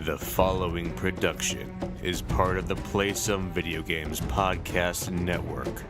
The following production is part of the Play Some Video Games podcast network.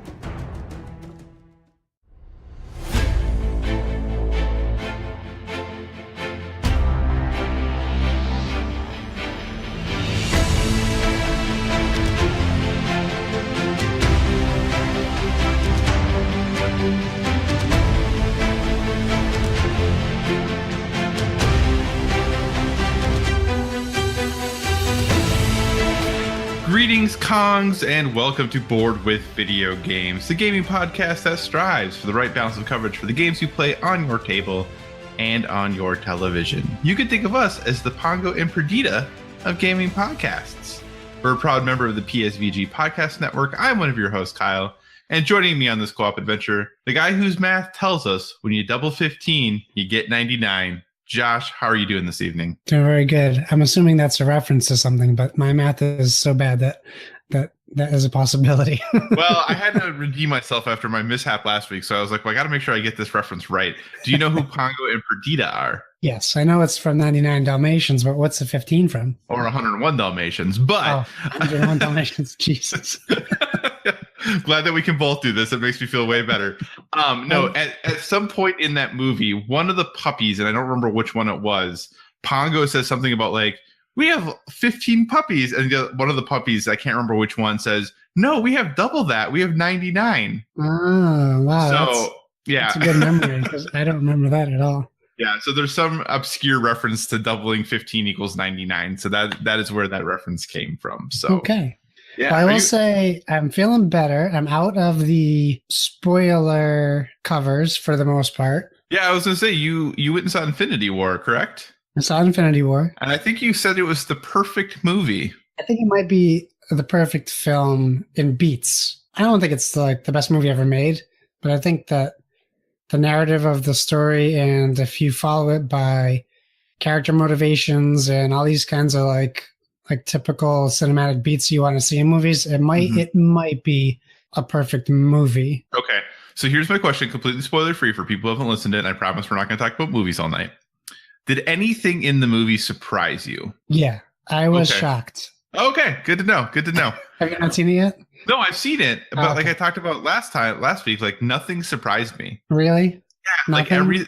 Greetings, Kongs, and welcome to Board with Video Games, the gaming podcast that strives for the right balance of coverage for the games you play on your table and on your television. You can think of us as the Pongo and Perdita of gaming podcasts. We're a proud member of the PSVG Podcast Network. I'm one of your hosts, Kyle, and joining me on this co-op adventure, the guy whose math tells us when you double 15, you get 99. Josh, how are you doing this evening? Doing very good. I'm assuming that's a reference to something, but my math is so bad that is a possibility. Well, I had to redeem myself after my mishap last week, so I was like, well, I got to make sure I get this reference right. Do you know who Pongo and Perdita are? Yes, I know it's from 99 Dalmatians, but what's the 15 from? Or 101 Dalmatians, but... 101 Dalmatians, Jesus. Glad that we can both do this. It makes me feel way better. At some point in that movie, one of the puppies, and I don't remember which one it was, Pongo says something about like, we have 15 puppies. And one of the puppies, I can't remember which one, says, no, we have double that. We have 99. Oh, wow. So, that's a good memory because I don't remember that at all. Yeah, so there's some obscure reference to doubling 15 equals 99. So that is where that reference came from. So okay. Yeah, well, I will say I'm feeling better. I'm out of the spoiler covers for the most part. Yeah, I was going to say, you went and saw Infinity War, correct? I saw Infinity War. And I think you said it was the perfect movie. I think it might be the perfect film in beats. I don't think it's like the best movie ever made, but I think that the narrative of the story, and if you follow it by character motivations and all these kinds of like typical cinematic beats you want to see in movies, it might be a perfect movie. Okay. So here's my question, completely spoiler free for people who haven't listened to it. And I promise we're not going to talk about movies all night. Did anything in the movie surprise you? Yeah, I was shocked. Okay. Good to know. Have you not seen it yet? No, I've seen it. But like I talked about last week, like nothing surprised me. Really? Yeah. Nothing?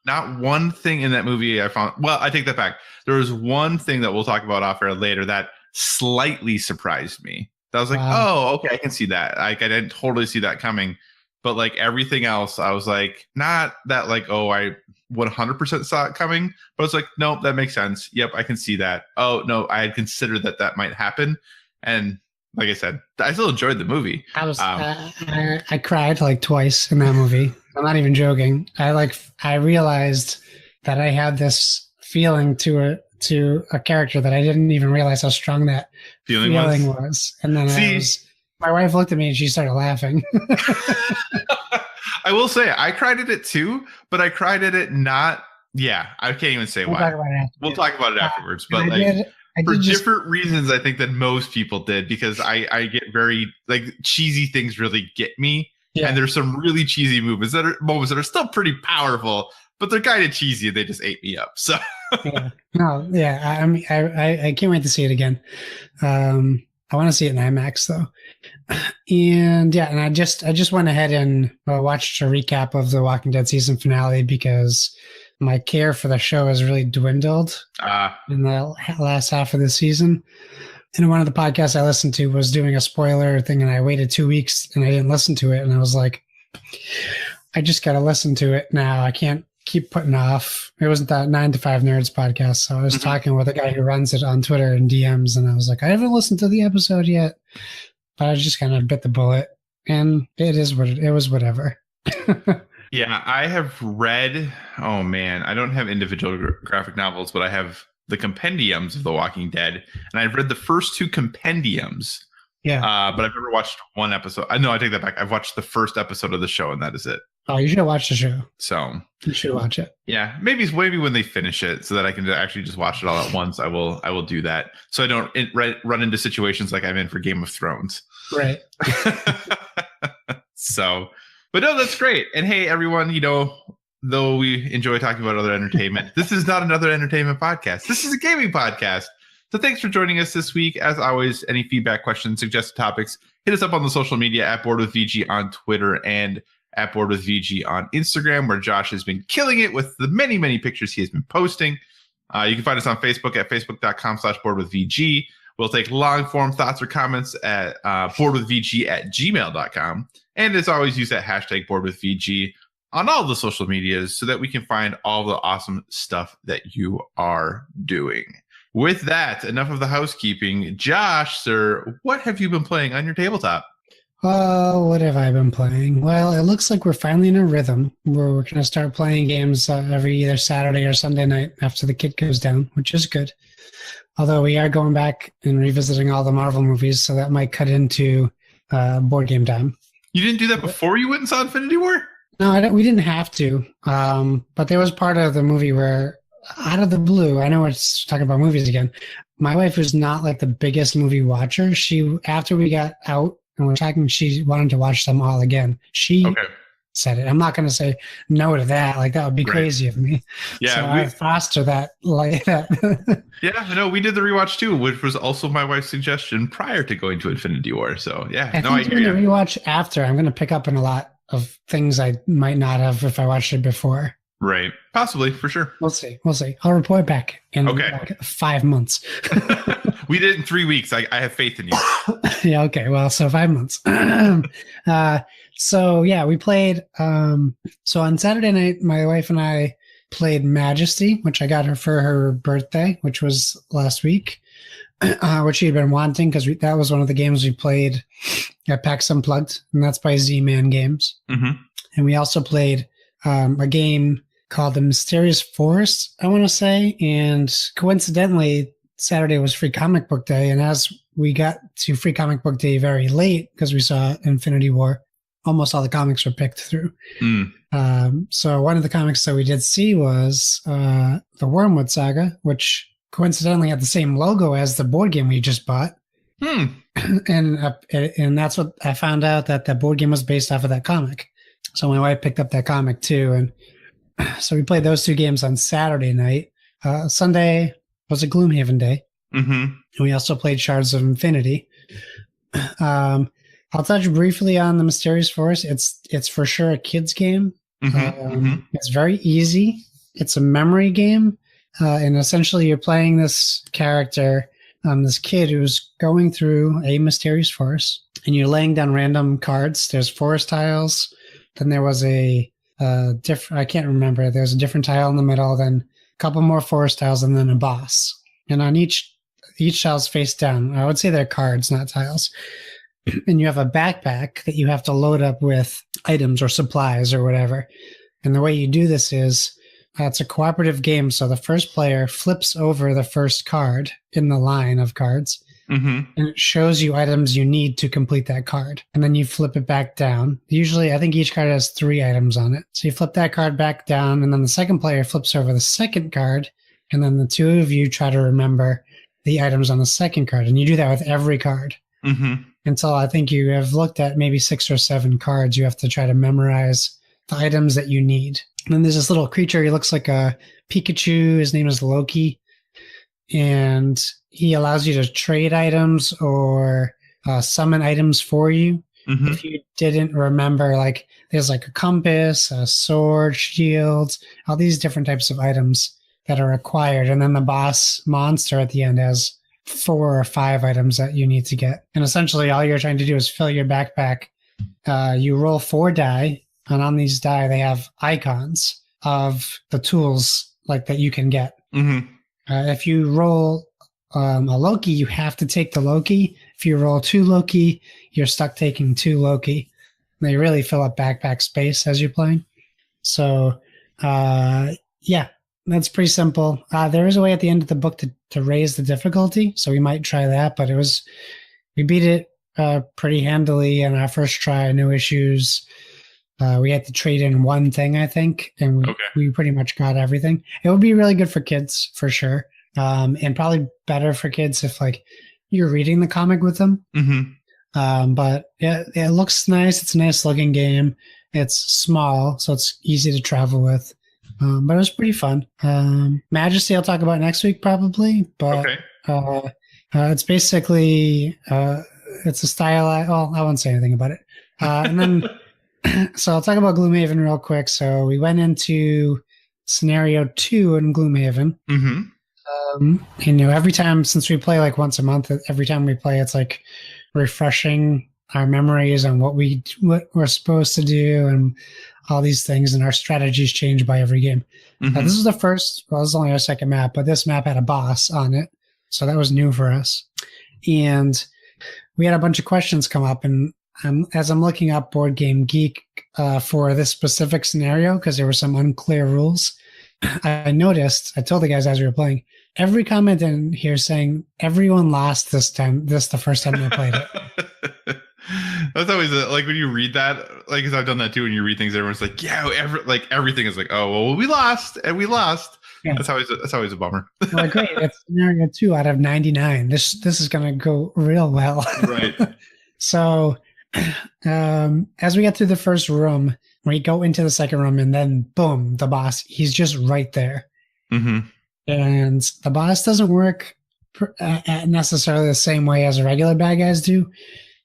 Not one thing in that movie I found. Well, I take that back. There was one thing that we'll talk about off air later that slightly surprised me. That was like, oh, okay, I can see that. Like I didn't totally see that coming. But like everything else, I was like, not that like, oh, I 100% saw it coming. But it's like, nope, that makes sense. Yep, I can see that. Oh, no, I had considered that might happen. And like I said, I still enjoyed the movie. I cried like twice in that movie. I'm not even joking. I realized that I had this feeling to a character that I didn't even realize how strong that feeling was. And then my wife looked at me and she started laughing. I will say I cried at it too, but I cried at it not. Yeah, I can't even say why. We'll talk about it afterwards. But for different reasons, I think that most people did, because I get very like cheesy things really get me. Yeah. And there's some really cheesy moments that are still pretty powerful, but they're kind of cheesy and they just ate me up. So I mean, I can't wait to see it again. I want to see it in IMAX though. And I just went ahead and watched a recap of the Walking Dead season finale because my care for the show has really dwindled in the last half of the season. And one of the podcasts I listened to was doing a spoiler thing, and I waited 2 weeks and I didn't listen to it. And I was like, I just got to listen to it now. I can't keep putting off. It wasn't that 9 to 5 Nerds podcast. So I was talking with a guy who runs it on Twitter and DMs, and I was like, I haven't listened to the episode yet, but I just kind of bit the bullet, and it was whatever. Yeah, I have read, oh man, I don't have individual graphic novels, but I have the compendiums of The Walking Dead, and I've read the first 2 compendiums. Yeah. But I've never watched one episode. No, I take that back. I've watched the first episode of the show, and that is it. Oh, you should watch the show. So you should watch it. Yeah, maybe when they finish it, so that I can actually just watch it all at once. I will do that, so I don't run into situations like I'm in for Game of Thrones. Right. So, but no, that's great. And hey, everyone, though we enjoy talking about other entertainment, this is not another entertainment podcast. This is a gaming podcast. So thanks for joining us this week. As always, any feedback, questions, suggested topics, hit us up on the social media at Board with VG on Twitter and at Board with VG on Instagram, where Josh has been killing it with the many, many pictures he has been posting. You can find us on Facebook at facebook.com/boardwithvg. We'll take long form thoughts or comments at boardwithvg@gmail.com. And as always, use that hashtag boardwithvg on all the social medias so that we can find all the awesome stuff that you are doing. With that, enough of the housekeeping. Josh, sir, what have you been playing on your tabletop? Oh, what have I been playing? Well, it looks like we're finally in a rhythm where we're going to start playing games every either Saturday or Sunday night after the kid goes down, which is good. Although we are going back and revisiting all the Marvel movies, so that might cut into board game time. You didn't do that before you went and saw Infinity War? No, we didn't have to. But there was part of the movie where, out of the blue, I know we're talking about movies again. My wife was not like the biggest movie watcher. After we got out and we're talking, she wanted to watch them all again. She said it. I'm not going to say no to that. Like, that would be crazy of me. Yeah, so I foster that like that. Yeah, no, we did the rewatch too, which was also my wife's suggestion prior to going to Infinity War. So yeah, I hear you. The rewatch after, I'm going to pick up on a lot of things I might not have if I watched it before. Right. Possibly, for sure. We'll see. I'll report back in like 5 months. We did it in 3 weeks. I have faith in you. Yeah, okay. Well, so 5 months. So yeah, we played. So on Saturday night, my wife and I played Majesty, which I got her for her birthday, which was last week, which she had been wanting because that was one of the games we played at PAX Unplugged, and that's by Z-Man Games. Mm-hmm. And we also played a game called The Mysterious Forest, I want to say. And coincidentally, Saturday was Free Comic Book Day. And as we got to Free Comic Book Day very late, because we saw Infinity War, almost all the comics were picked through. So one of the comics that we did see was the Wormwood Saga, which coincidentally had the same logo as the board game we just bought. And that's what I found out, that the board game was based off of that comic. So my wife picked up that comic too. And so we played those two games on Saturday night. Sunday was a Gloomhaven day. Mm-hmm. And we also played Shards of Infinity. I'll touch briefly on The Mysterious Forest. It's for sure a kid's game. It's very easy. It's a memory game. And essentially you're playing this character, this kid who's going through a mysterious forest, and you're laying down random cards. There's forest tiles. Then there was a different, I can't remember. There's a different tile in the middle, then a couple more forest tiles, and then a boss. And on each tile's face down. I would say they're cards, not tiles. And you have a backpack that you have to load up with items or supplies or whatever. And the way you do this is, it's a cooperative game. So the first player flips over the first card in the line of cards. And it shows you items you need to complete that card. And then you flip it back down. Usually, I think each card has 3 items on it. So you flip that card back down, and then the second player flips over the second card. And then the two of you try to remember the items on the second card. And you do that with every card. Until I think you have looked at maybe 6 or 7 cards. You have to try to memorize the items that you need. And then there's this little creature. He looks like a Pikachu. His name is Loki. And he allows you to trade items or summon items for you. If you didn't remember, like there's like a compass, a sword, shields, all these different types of items that are acquired. And then the boss monster at the end has 4 or 5 items that you need to get. And essentially all you're trying to do is fill your backpack. You roll 4 die, and on these die, they have icons of the tools like that you can get. If you roll a Loki, you have to take the Loki. If you roll 2 Loki, you're stuck taking 2 Loki. They really fill up backpack space as you're playing. So, yeah, that's pretty simple. There is a way at the end of the book to raise the difficulty, so we might try that. But we beat it pretty handily in our first try, no issues. We had to trade in 1 thing, I think, and we pretty much got everything. It would be really good for kids, for sure, and probably better for kids if, like, you're reading the comic with them. But yeah, it looks nice. It's a nice-looking game. It's small, so it's easy to travel with. But it was pretty fun. Majesty I'll talk about next week, probably. But It's basically it's a style. Well, I won't say anything about it. And then, so I'll talk about Gloomhaven real quick. So we went into scenario 2 in Gloomhaven. Mm-hmm. And every time, since we play like once a month, every time we play, it's like refreshing our memories on what we're supposed to do and all these things, and our strategies change by every game. Mm-hmm. This is the first. Well, this is only our second map, but this map had a boss on it, so that was new for us. And we had a bunch of questions come up, and as I'm looking up Board Game Geek for this specific scenario, because there were some unclear rules, I noticed. I told the guys as we were playing, every comment in here saying everyone lost this time. This the first time they played it. That's always like when you read that, like, because I've done that too. When you read things, everyone's like, "Yeah, everything is like, oh, well, we lost and we lost." Yeah. That's always a bummer. Like, great, it's scenario 2 out of 99. This is gonna go real well, right? So, as we get through the first room, we go into the second room, and then boom, the boss. He's just right there, mm-hmm. And the boss doesn't work necessarily the same way as the regular bad guys do.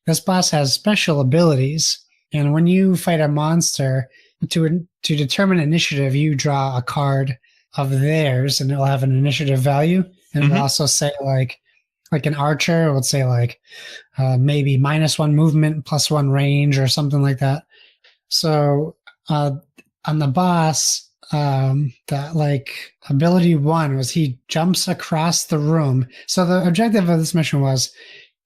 This boss has special abilities, and when you fight a monster, to determine initiative, you draw a card of theirs, and it'll have an initiative value, and it'll also say like an archer would say like maybe -1 movement, +1 range, or something like that. So on the boss, that like ability 1 was he jumps across the room. So the objective of this mission was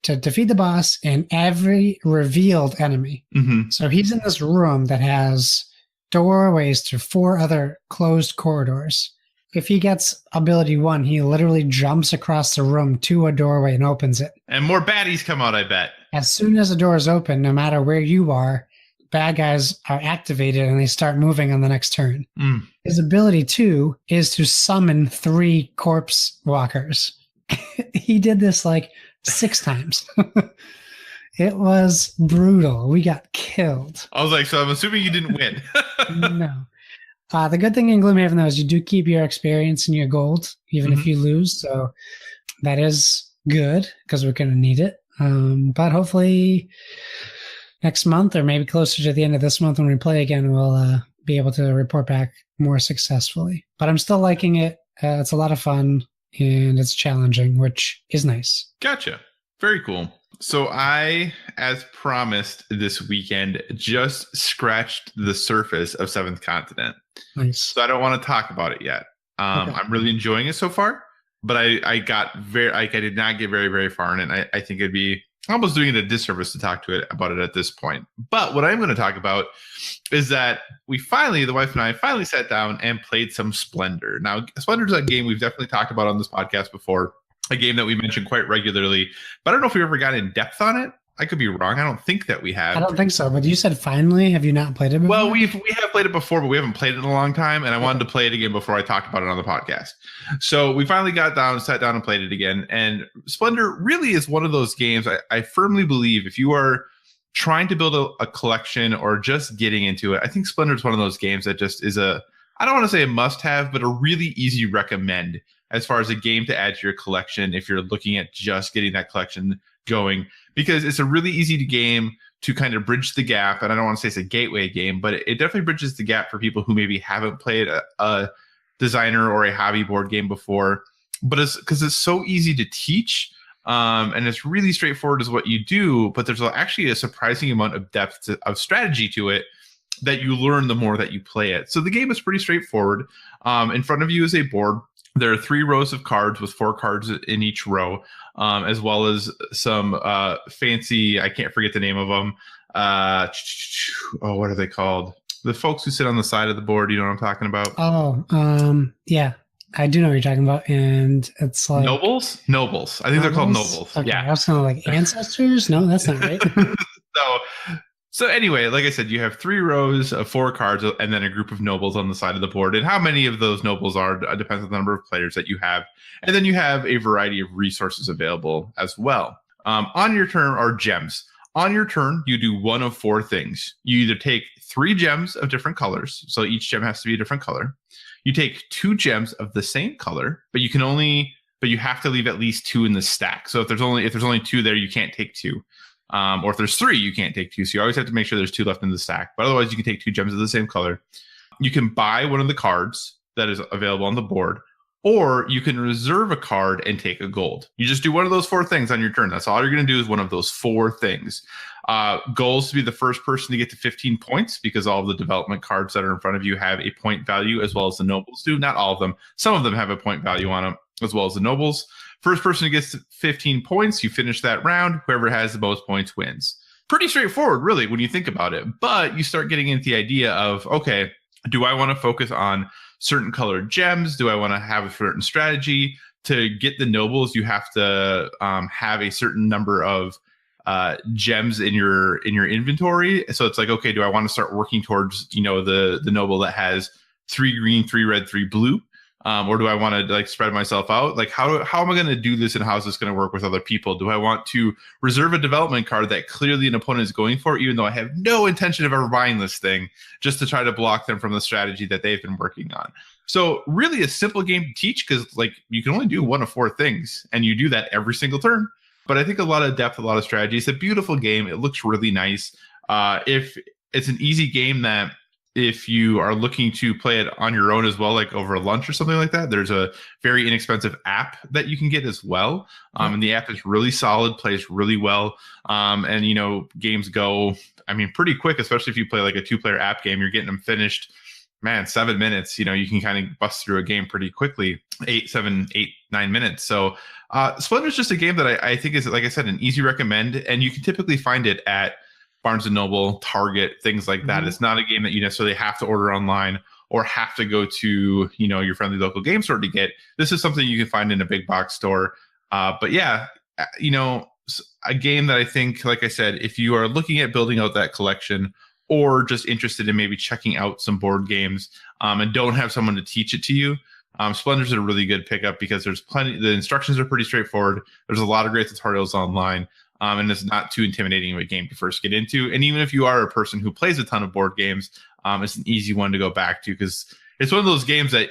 to defeat the boss and every revealed enemy. Mm-hmm. So he's in this room that has doorways to 4 other closed corridors. If he gets ability 1, he literally jumps across the room to a doorway and opens it. And more baddies come out, I bet. As soon as the door is open, no matter where you are, bad guys are activated and they start moving on the next turn. Mm. His ability 2 is to summon 3 corpse walkers. He did this like 6 times. It was brutal. We got killed. I was like, so I'm assuming you didn't win. No. The good thing in Gloomhaven, though, is you do keep your experience and your gold, even if you lose. So that is good, because we're going to need it. But hopefully next month, or maybe closer to the end of this month when we play again, we'll be able to report back more successfully. But I'm still liking it. It's a lot of fun, and it's challenging, which is nice. Gotcha. Very cool. So I, as promised this weekend, just scratched the surface of Seventh Continent. Nice. So I don't want to talk about it yet. Okay. I'm really enjoying it so far, but I did not get very, very far in it. I think it'd be almost doing it a disservice to talk about it at this point. But what I'm going to talk about is that the wife and I finally sat down and played some Splendor. Now, Splendor is a game we've definitely talked about on this podcast before. A game that we mention quite regularly, but I don't know if we ever got in depth on it. I could be wrong. I don't think that we have. I don't think so, but you said finally. Have you not played it before? Well, we have played it before, but we haven't played it in a long time, and I wanted to play it again before I talked about it on the podcast. So we finally sat down and played it again, and Splendor really is one of those games I firmly believe if you are trying to build a collection or just getting into it, I think Splendor is one of those games that just is I don't want to say a must-have, but a really easy recommend as far as a game to add to your collection if you're looking at just getting that collection going, because it's a really easy game to kind of bridge the gap. And I don't want to say it's a gateway game, but it definitely bridges the gap for people who maybe haven't played a designer or a hobby board game before, but because it's so easy to teach. And it's really straightforward as what you do, but there's actually a surprising amount of depth of strategy to it that you learn the more that you play it. So the game is pretty straightforward. In front of you is a board. There are 3 rows of cards with 4 cards in each row, as well as some fancy, I can't forget the name of them. What are they called? The folks who sit on the side of the board, you know what I'm talking about? Yeah, I do know what you're talking about. And it's like... Nobles? Nobles. I think they're called nobles. Okay, yeah. I was kind of like ancestors? No, that's not right. So anyway, like I said, you have 3 rows of 4 cards and then a group of nobles on the side of the board. And how many of those nobles are depends on the number of players that you have. And then you have a variety of resources available as well. On your turn are gems. On your turn, you do one of 4 things. You either take 3 gems of different colors. So each gem has to be a different color. You take 2 gems of the same color, but you can only but you have to leave at least 2 in the stack. So if there's only 2 there, you can't take 2. Or if there's 3, you can't take 2. So you always have to make sure there's 2 left in the stack. But otherwise, you can take 2 gems of the same color. You can buy one of the cards that is available on the board, or you can reserve a card and take a gold. You just do one of those 4 things on your turn. That's all you're going to do is one of those 4 things. Goals to be the first person to get to 15 points because all of the development cards that are in front of you have a point value as well as the nobles do. Not all of them. Some of them have a point value on them as well as the nobles. First person who gets to 15 points, you finish that round. Whoever has the most points wins. Pretty straightforward, really, when you think about it. But you start getting into the idea of, okay, do I want to focus on certain colored gems? Do I want to have a certain strategy? To get the nobles, you have to have a certain number of gems in your inventory. So it's like, okay, do I want to start working towards, the noble that has 3 green, 3 red, 3 blue? Or do I want to like spread myself out? Like how am I going to do this, and how is this going to work with other people? Do I want to reserve a development card that clearly an opponent is going for, even though I have no intention of ever buying this thing, just to try to block them from the strategy that they've been working on? So really a simple game to teach, because like you can only do 1 of 4 things, and you do that every single turn. But I think a lot of depth, a lot of strategy. It's a beautiful game. It looks really nice. If it's an easy game that if you are looking to play it on your own as well, like over lunch or something like that, there's a very inexpensive app that you can get as well. And the app is really solid, plays really well. And, games go, pretty quick, especially if you play like a 2-player app game, you're getting them finished, 7 minutes. You can kind of bust through a game pretty quickly, 9 minutes. So Splendor is just a game that I think is, like I said, an easy recommend. And you can typically find it at Barnes & Noble, Target, things like that. It's not a game that you necessarily have to order online or have to go to, your friendly local game store to get. This is something you can find in a big box store. But yeah, a game that I think, like I said, if you are looking at building out that collection or just interested in maybe checking out some board games and don't have someone to teach it to you, Splendor's a really good pickup because there's plenty. The instructions are pretty straightforward. There's a lot of great tutorials online. And it's not too intimidating of a game to first get into. And even if you are a person who plays a ton of board games, it's an easy one to go back to because it's one of those games that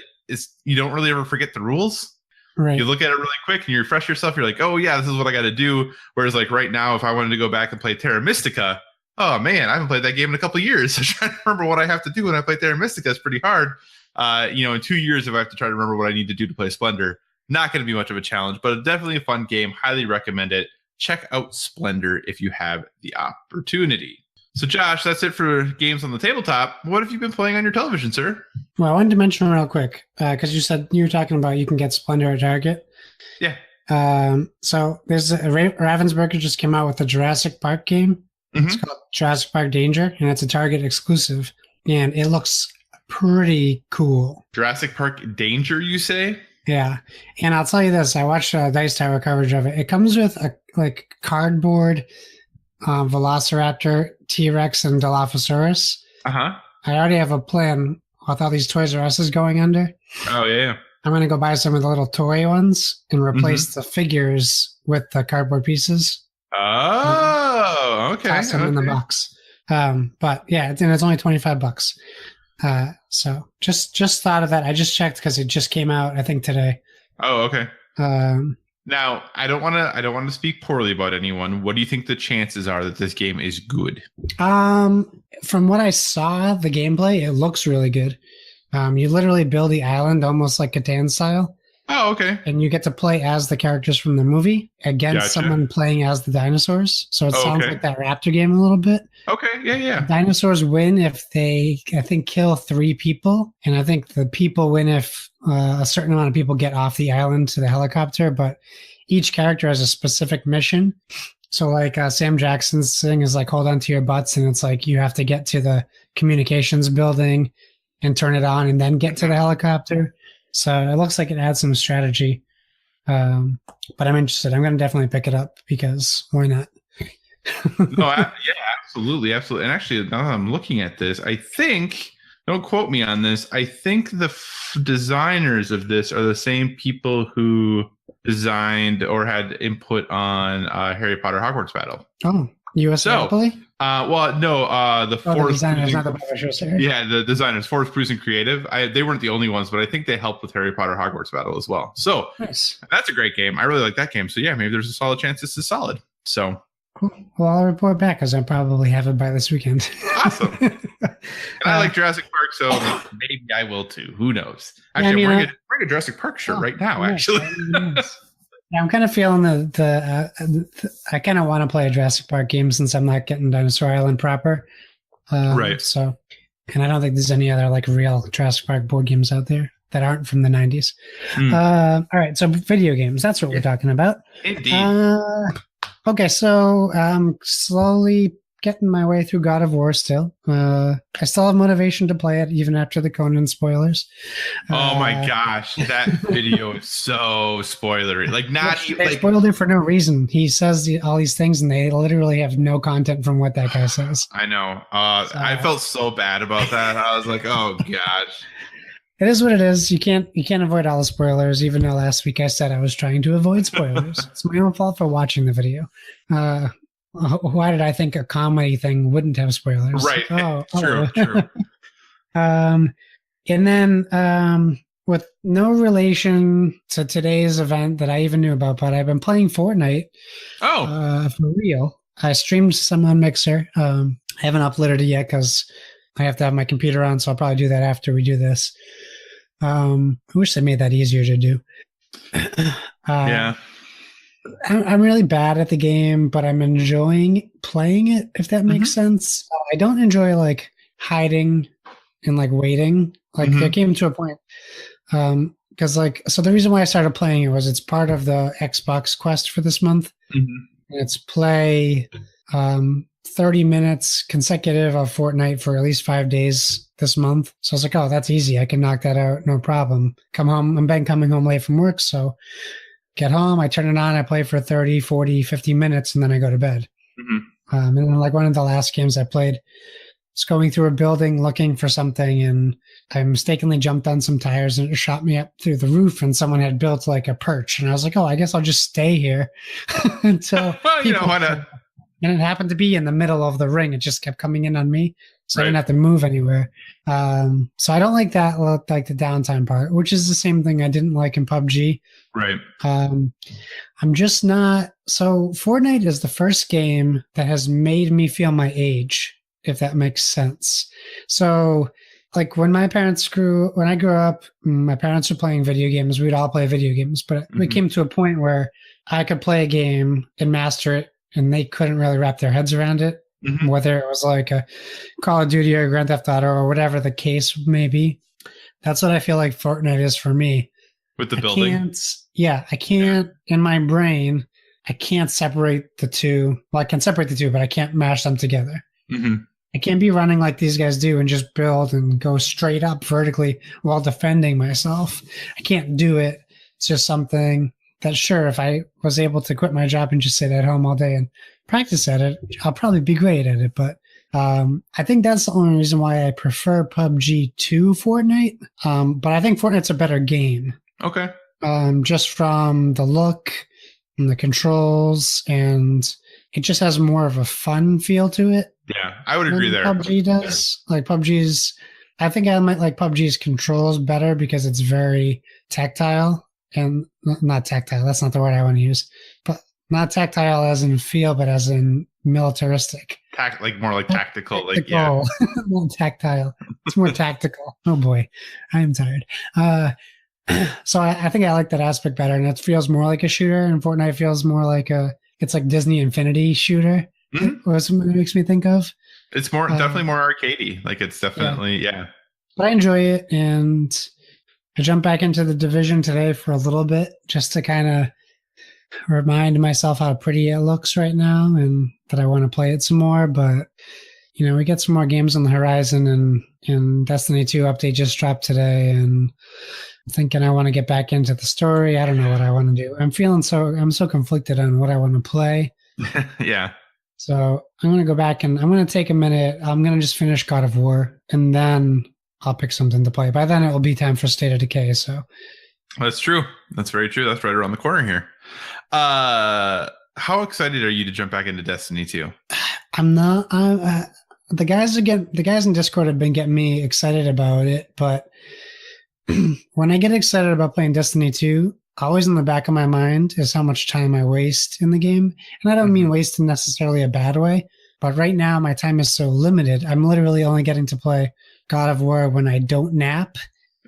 you don't really ever forget the rules. Right. You look at it really quick and you refresh yourself. You're like, oh, yeah, this is what I got to do. Whereas like right now, if I wanted to go back and play Terra Mystica, oh, man, I haven't played that game in a couple of years. So trying to remember what I have to do when I play Terra Mystica is pretty hard. In 2 years, if I have to try to remember what I need to do to play Splendor, not going to be much of a challenge, but definitely a fun game. Highly recommend it. Check out Splendor if you have the opportunity. So, Josh, that's it for games on the tabletop. What have you been playing on your television, sir? Well, I wanted to mention real quick, because you said you were talking about you can get Splendor at Target. Yeah. So there's Ravensburger just came out with a Jurassic Park game. It's called Jurassic Park Danger, and it's a Target exclusive. And it looks pretty cool. Jurassic Park Danger, you say? Yeah. And I'll tell you this, I watched Dice Tower coverage of it. It comes with a cardboard Velociraptor, T-Rex, and Dilophosaurus. I already have a plan with all these Toys R Us going under. Oh, yeah. I'm going to go buy some of the little toy ones and replace the figures with the cardboard pieces. Oh, okay. Toss them in the box. But yeah, it's only $25. So just thought of that. I just checked because it just came out, I think, today. Oh, okay. Now, I don't want to speak poorly about anyone. What do you think the chances are that this game is good? From what I saw, the gameplay, it looks really good. You literally build the island almost like Catan style. Oh, okay. And you get to play as the characters from the movie against someone playing as the dinosaurs. So it sounds like that Raptor game a little bit. Okay, yeah. Dinosaurs win if they, I think, kill 3 people. And I think the people win if a certain amount of people get off the island to the helicopter. But each character has a specific mission. So like Sam Jackson's thing is like, hold on to your butts. And it's like you have to get to the communications building and turn it on and then get to the helicopter. So it looks like it adds some strategy. But I'm interested. I'm going to definitely pick it up because why not? Yeah, absolutely. And actually, now that I'm looking at this, I think, don't quote me on this, I think the designers of this are the same people who designed or had input on Harry Potter Hogwarts Battle. Oh, U.S. Monopoly? The The Forest designers, Cruising, not the publishers. Sorry. yeah, the designers, Forest Cruising Creative. They weren't the only ones, but I think they helped with Harry Potter Hogwarts Battle as well. So Nice. that's a great game. I really like that game. So yeah, maybe there's a solid chance this is solid. So Cool. Well, I'll report back because I'll probably have it by this weekend. awesome. And I like Jurassic Park, so maybe I will too. Who knows? Actually, I'm wearing a Jurassic Park shirt right now. Nice. Actually, Yeah, I'm kind of feeling I kind of want to play a Jurassic Park game since I'm not getting Dinosaur Island proper. Right. So, and I don't think there's any other like real Jurassic Park board games out there that aren't from the 90s. All right. So video games, that's what we're talking about. Indeed. Okay. So I'm slowly getting my way through God of War still. I still have motivation to play it even after the Conan spoilers. Oh my gosh, that video is so spoilery. Like they spoiled it for no reason. He says all these things and they literally have no content from what that guy says. I know. I felt so bad about that. I was like, oh gosh. It is what it is. You can't avoid all the spoilers, even though last week I said I was trying to avoid spoilers. It's my own fault for watching the video. Why did I think a comedy thing wouldn't have spoilers? Right. True. And then with no relation to today's event that I even knew about, but I've been playing Fortnite. For real. I streamed some on Mixer. I haven't uploaded it yet because I have to have my computer on, so I'll probably do that after we do this. I wish they made that easier to do. Yeah. I'm really bad at the game, but I'm enjoying playing it, if that makes sense. I don't enjoy like hiding and like waiting. Like there came to a point because so the reason why I started playing it was it's part of the Xbox Quest for this month. It's play 30 minutes consecutive of Fortnite for at least 5 days this month. So I was like, oh, that's easy. I can knock that out. No problem. Come home. I'm coming home late from work. So get home, I turn it on, I play for 30, 40, 50 minutes, and then I go to bed. And then like one of the last games I played, was going through a building looking for something, and I mistakenly jumped on some tires and it shot me up through the roof, and someone had built like a perch. And I was like, oh, I guess I'll just stay here until why not? And it happened to be in the middle of the ring. It just kept coming in on me. So I didn't have to move anywhere. So I don't like that, like the downtime part, which is the same thing I didn't like in PUBG. Right. I'm just not. So Fortnite is the first game that has made me feel my age, if that makes sense. So like when I grew up, my parents were playing video games. We'd all play video games, but it came to a point where I could play a game and master it, and they couldn't really wrap their heads around it. Whether it was like a Call of Duty or Grand Theft Auto or whatever the case may be. That's what I feel like Fortnite is for me. With the building? I can't, in my brain, I can't separate the two. Well, I can separate the two, but I can't mash them together. I can't be running like these guys do and just build and go straight up vertically while defending myself. I can't do it. It's just something that, sure, if I was able to quit my job and just sit at home all day and practice at it, I'll probably be great at it. But I think that's the only reason why I prefer PUBG to Fortnite. But I think Fortnite's a better game. Okay. Just from the look and the controls, and it just has more of a fun feel to it. Yeah, I would agree there. PUBG does. Like I think I might like PUBG's controls better because it's very tactile. And not tactile, that's not the word I want to use. But not tactile as in feel, but as in militaristic. More like tactical. Not tactile. It's more tactical. Oh boy, I am tired. So I think I like that aspect better, and it feels more like a shooter, and Fortnite feels more like it's like Disney Infinity shooter. What it makes me think of. It's definitely more arcadey. Like it's definitely, yeah. But I enjoy it, and I jumped back into the Division today for a little bit just to kind of remind myself how pretty it looks right now and that I want to play it some more. But, we get some more games on the horizon, and Destiny 2 update just dropped today, and I'm thinking I want to get back into the story. I don't know what I want to do. I'm so conflicted on what I want to play. Yeah. So I'm going to go back and I'm going to take a minute. I'm going to just finish God of War, and then I'll pick something to play. By then it will be time for State of Decay. So that's true. That's very true. That's right around the corner here. I how excited are you to jump back into Destiny 2? I'm not. The guys in Discord have been getting me excited about it, but when I get excited about playing Destiny 2, always in the back of my mind is how much time I waste in the game. And I don't mean waste in necessarily a bad way, but right now my time is so limited. I'm literally only getting to play God of War when I don't nap,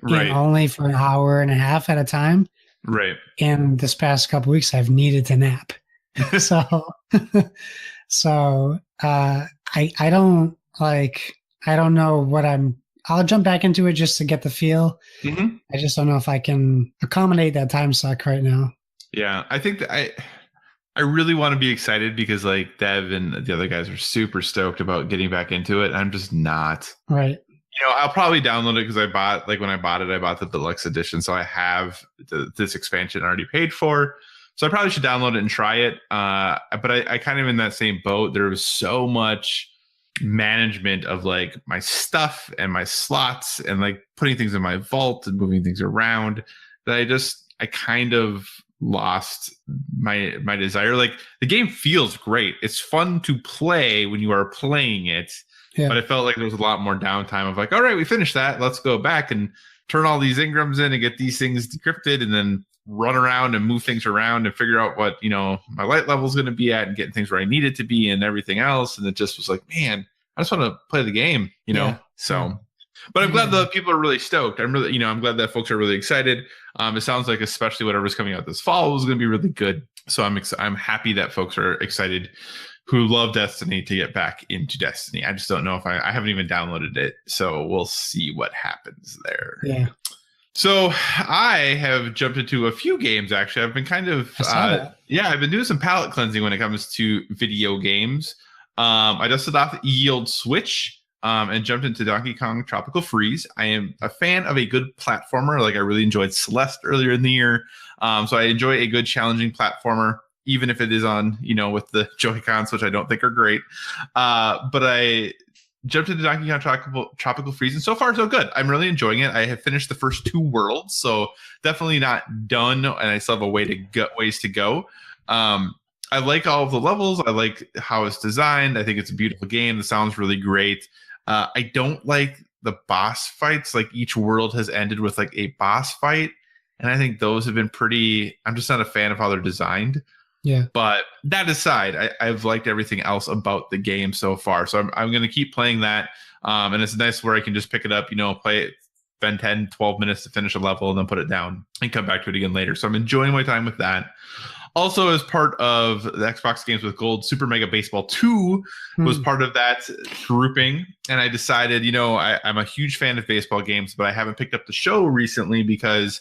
Right. and only for an hour and a half at a time. Right. And this past couple weeks, I've needed to nap. I don't know what I'll jump back into it just to get the feel. Mm-hmm. I just don't know if I can accommodate that time suck right now. Yeah, I think that I really want to be excited because like Dev and the other guys are super stoked about getting back into it. I'm just not. Right. I'll probably download it because when I bought it, I bought the deluxe edition. So I have this expansion already paid for. So I probably should download it and try it. But I kind of in that same boat. There was so much management of like my stuff and my slots and like putting things in my vault and moving things around that I kind of lost my desire. Like the game feels great. It's fun to play when you are playing it. Yeah. But I felt like there was a lot more downtime of like, all right, we finished that. Let's go back and turn all these engrams in and get these things decrypted and then run around and move things around and figure out what, my light level is going to be at and getting things where I need it to be and everything else. And it just was like, man, I just want to play the game, Yeah. So, but I'm glad that people are really stoked. I'm glad that folks are really excited. It sounds like especially whatever's coming out this fall is going to be really good. So I'm happy that folks are excited who love Destiny to get back into Destiny. I just don't know if I haven't even downloaded it. So we'll see what happens there. Yeah. So I have jumped into a few games, actually. I've been kind of, I've been doing some palate cleansing when it comes to video games. I dusted off the E-Yield Switch and jumped into Donkey Kong Tropical Freeze. I am a fan of a good platformer. Like I really enjoyed Celeste earlier in the year. So I enjoy a good challenging platformer, even if it is on, with the Joy-Cons, which I don't think are great. But I jumped into Donkey Kong Tropical Freeze, and so far so good. I'm really enjoying it. I have finished the first 2 worlds, so definitely not done, and I still have a ways to go. I like all of the levels. I like how it's designed. I think it's a beautiful game. The sound's really great. I don't like the boss fights. Like each world has ended with like a boss fight, and I think those have been pretty. I'm just not a fan of how they're designed. Yeah. But that aside, I've liked everything else about the game so far. So I'm going to keep playing that. And it's nice where I can just pick it up, play it, spend 10, 12 minutes to finish a level and then put it down and come back to it again later. So I'm enjoying my time with that. Also, as part of the Xbox Games with Gold, Super Mega Baseball 2 was part of that grouping. And I decided, I'm a huge fan of baseball games, but I haven't picked up the show recently because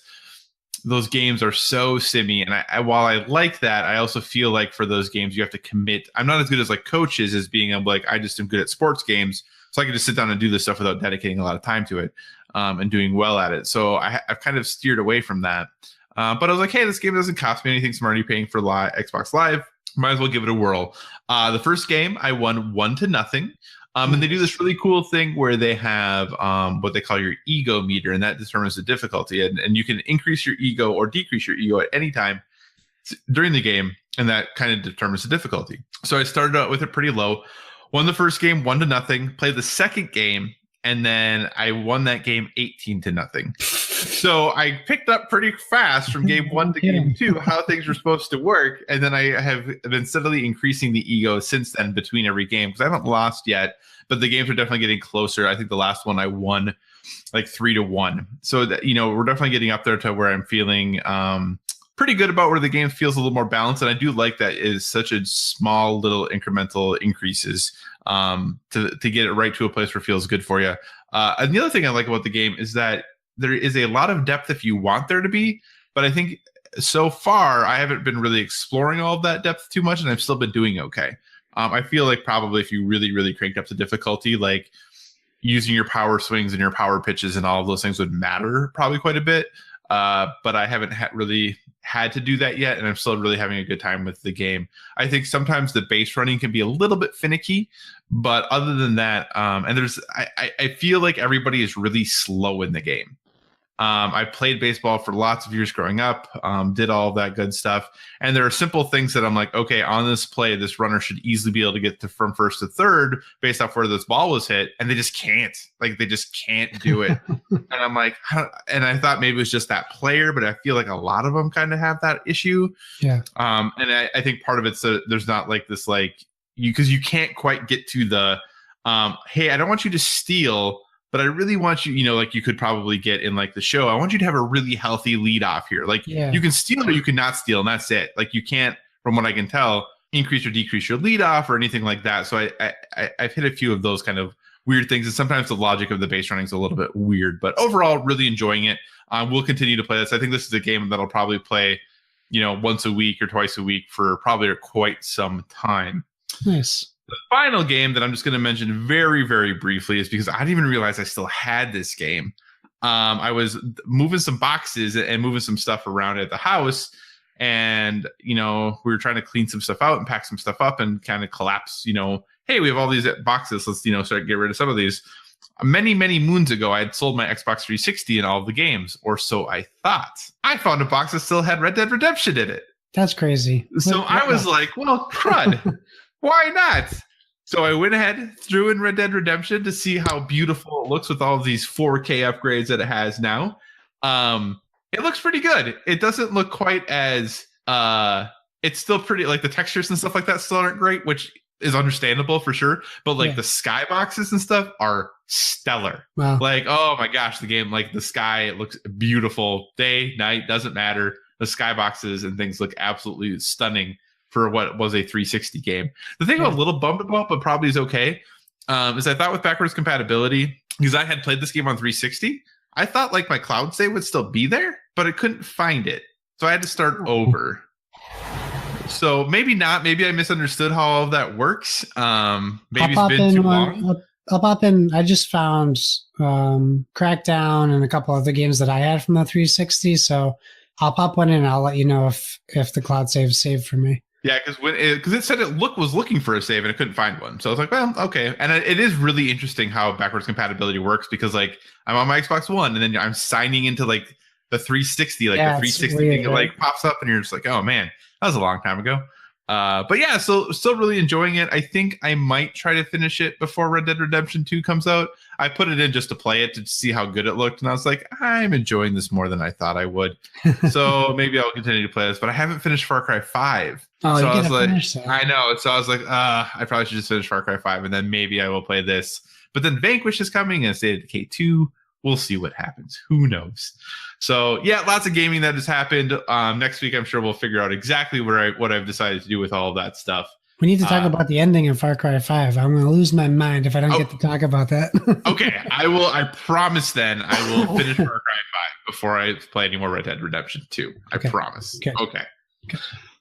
those games are so simmy. And while I like that, I also feel like for those games, you have to commit. I'm not as good as like coaches as being like, I just am good at sports games. So I can just sit down and do this stuff without dedicating a lot of time to it and doing well at it. So I've kind of steered away from that. But I was like, hey, this game doesn't cost me anything. So I'm already paying for Xbox Live. Might as well give it a whirl. The first game, I won 1-0. And they do this really cool thing where they have what they call your ego meter, and that determines the difficulty. And you can increase your ego or decrease your ego at any time during the game, and that kind of determines the difficulty. So I started out with it pretty low, won the first game 1-0, played the second game, and then I won that game 18-0. So I picked up pretty fast from game 1 to game 2 how things were supposed to work. And then I have been steadily increasing the ego since then between every game because I haven't lost yet, but the games are definitely getting closer. I think the last one I won like 3-1. So that, we're definitely getting up there to where I'm feeling pretty good about where the game feels a little more balanced. And I do like that is such a small little incremental increases to get it right to a place where it feels good for you. And the other thing I like about the game is that there is a lot of depth if you want there to be, but I think so far I haven't been really exploring all of that depth too much, and I've still been doing okay. I feel like probably if you really, really cranked up the difficulty, like using your power swings and your power pitches and all of those things would matter probably quite a bit. But I haven't really had to do that yet, and I'm still really having a good time with the game. I think sometimes the base running can be a little bit finicky, but other than that, and I feel like everybody is really slow in the game. I played baseball for lots of years growing up, did all of that good stuff. And there are simple things that I'm like, okay, on this play, this runner should easily be able to get from first to third based off where this ball was hit. And they just can't. Like, they just can't do it. And I'm like, and I thought maybe it was just that player, but I feel like a lot of them kind of have that issue. Yeah. And I think part of it's there's not like this, like, because you can't quite get to the, hey, I don't want you to steal, but I really want you, like you could probably get in like the show. I want you to have a really healthy lead off here. Like you can steal or you can not steal, and that's it. Like you can't, from what I can tell, increase or decrease your lead off or anything like that. So I've hit a few of those kind of weird things. And sometimes the logic of the base running is a little bit weird, but overall, really enjoying it. We'll continue to play this. I think this is a game that I'll probably play, once a week or twice a week for probably quite some time. Nice. The final game that I'm just going to mention very, very briefly is because I didn't even realize I still had this game. I was moving some boxes and moving some stuff around at the house. And, we were trying to clean some stuff out and pack some stuff up and kind of collapse, hey, we have all these boxes. Let's, start get rid of some of these. Many, many moons ago, I had sold my Xbox 360 and all of the games, or so I thought. I found a box that still had Red Dead Redemption in it. That's crazy. So I was like, well, crud. Why not? So I went ahead, threw in Red Dead Redemption to see how beautiful it looks with all of these 4K upgrades that it has now. It looks pretty good. It doesn't look quite as it's still pretty, like the textures and stuff like that still aren't great, which is understandable for sure. But like the skyboxes and stuff are stellar. Wow. Like, oh my gosh, the game, like the sky, it looks beautiful. Day, night, doesn't matter. The skyboxes and things look absolutely stunning for what was a 360 game. The thing I'm a little bummed about, but probably is okay, is I thought with backwards compatibility, because I had played this game on 360, I thought like my cloud save would still be there, but I couldn't find it. So I had to start over. So maybe not. Maybe I misunderstood how all of that works. Maybe it's been too long. I'll pop in. I just found Crackdown and a couple other games that I had from the 360. So I'll pop one in and I'll let you know if the cloud save saved for me. Yeah, because it said was looking for a save and it couldn't find one. So I was like, well, okay. And it is really interesting how backwards compatibility works, because like I'm on my Xbox One and then I'm signing into like the 360, like the 360 weird, thing, right? Like pops up and you're just like, oh man, that was a long time ago. But yeah, so still really enjoying it. I think I might try to finish it before Red Dead Redemption 2 comes out. I put it in just to play it to see how good it looked. And I was like, I'm enjoying this more than I thought I would. So maybe I'll continue to play this, but I haven't finished Far Cry 5. Oh, so you I was like, finish that. I know. So I was like, I probably should just finish Far Cry 5 and then maybe I will play this. But then Vanquish is coming and State of Decay 2. We'll see what happens. Who knows? So yeah, lots of gaming that has happened. Next week, I'm sure we'll figure out exactly what I've decided to do with all of that stuff. We need to talk about the ending of Far Cry 5. I'm going to lose my mind if I don't get to talk about that. Okay, I will. I promise. Then I will finish Far Cry 5 before I play any more Red Dead Redemption 2. I promise. Okay.